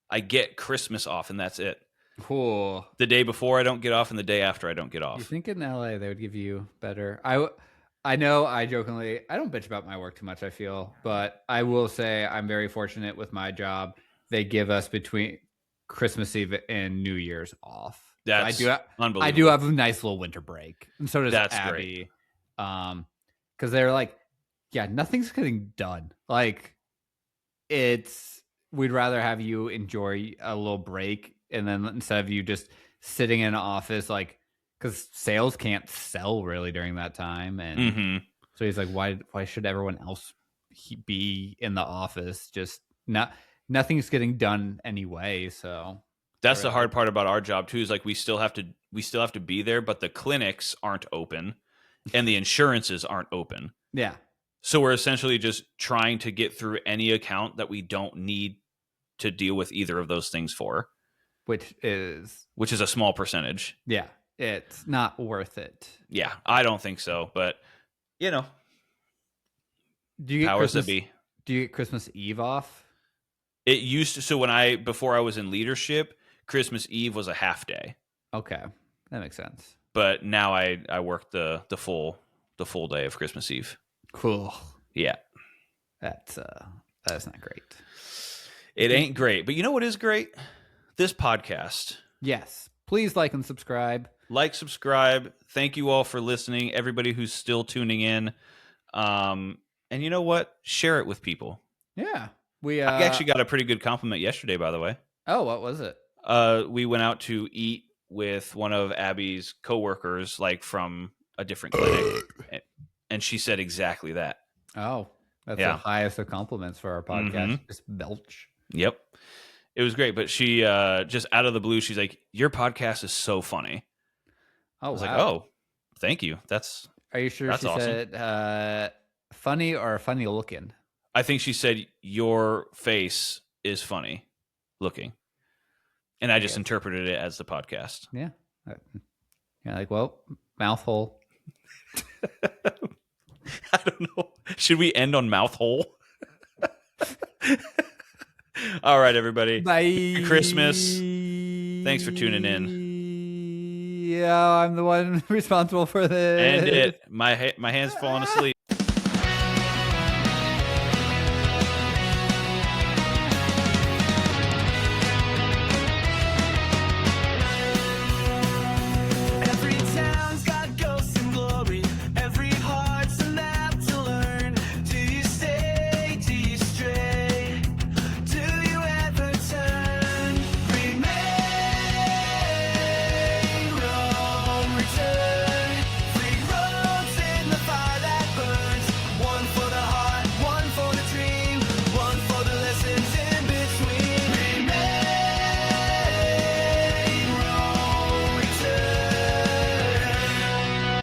[SPEAKER 2] I get Christmas off, and that's it.
[SPEAKER 1] Cool.
[SPEAKER 2] The day before I don't get off, and the day after I don't get off.
[SPEAKER 1] You think in LA they would give you better? I know I jokingly, I don't bitch about my work too much, I feel, but I will say I'm very fortunate with my job. They give us between Christmas Eve and New Year's off.
[SPEAKER 2] That's unbelievable.
[SPEAKER 1] I do have a nice little winter break, and so does
[SPEAKER 2] Great.
[SPEAKER 1] Abby. Because they're like, nothing's getting done. Like, we'd rather have you enjoy a little break, and then instead of you just sitting in an office, like, because sales can't sell really during that time, and so he's like, why should everyone else be in the office? Just nothing's getting done anyway. So
[SPEAKER 2] that's the hard part about our job too. Is like we still have to be there, but the clinics aren't open, and the insurances aren't open.
[SPEAKER 1] Yeah.
[SPEAKER 2] So we're essentially just trying to get through any account that we don't need to deal with either of those things for.
[SPEAKER 1] Which is
[SPEAKER 2] a small percentage.
[SPEAKER 1] Yeah. It's not worth it.
[SPEAKER 2] Yeah, I don't think so. But,
[SPEAKER 1] do you get
[SPEAKER 2] powers that be.
[SPEAKER 1] Do you get Christmas Eve off?
[SPEAKER 2] It used to. So before I was in leadership, Christmas Eve was a half day.
[SPEAKER 1] Okay. That makes sense.
[SPEAKER 2] But now I work the full day of Christmas Eve.
[SPEAKER 1] Cool.
[SPEAKER 2] Yeah.
[SPEAKER 1] That's not great.
[SPEAKER 2] It ain't great. But you know what is great? This podcast.
[SPEAKER 1] Yes. Please like and subscribe.
[SPEAKER 2] Like, subscribe. Thank you all for listening. Everybody who's still tuning in. And you know what? Share it with people.
[SPEAKER 1] Yeah.
[SPEAKER 2] I actually got a pretty good compliment yesterday, by the way.
[SPEAKER 1] Oh, what was it?
[SPEAKER 2] We went out to eat with one of Abby's coworkers, like from a different clinic, and she said exactly that.
[SPEAKER 1] Oh, that's the highest of compliments for our podcast. Just belch.
[SPEAKER 2] Yep. It was great, but she just out of the blue, she's like, "Your podcast is so funny."
[SPEAKER 1] Oh,
[SPEAKER 2] I was
[SPEAKER 1] wow.
[SPEAKER 2] like, "Oh, thank you.
[SPEAKER 1] Are you sure she
[SPEAKER 2] awesome.
[SPEAKER 1] said funny or funny looking?
[SPEAKER 2] I think she said your face is funny looking, and I just interpreted it as the podcast.
[SPEAKER 1] Yeah. Yeah. Like, well, mouth hole.
[SPEAKER 2] I don't know. Should we end on mouth hole? All right, everybody.
[SPEAKER 1] Bye.
[SPEAKER 2] Merry Christmas. Thanks for tuning in.
[SPEAKER 1] Yeah, I'm the one responsible for this.
[SPEAKER 2] End it. My hand's falling asleep.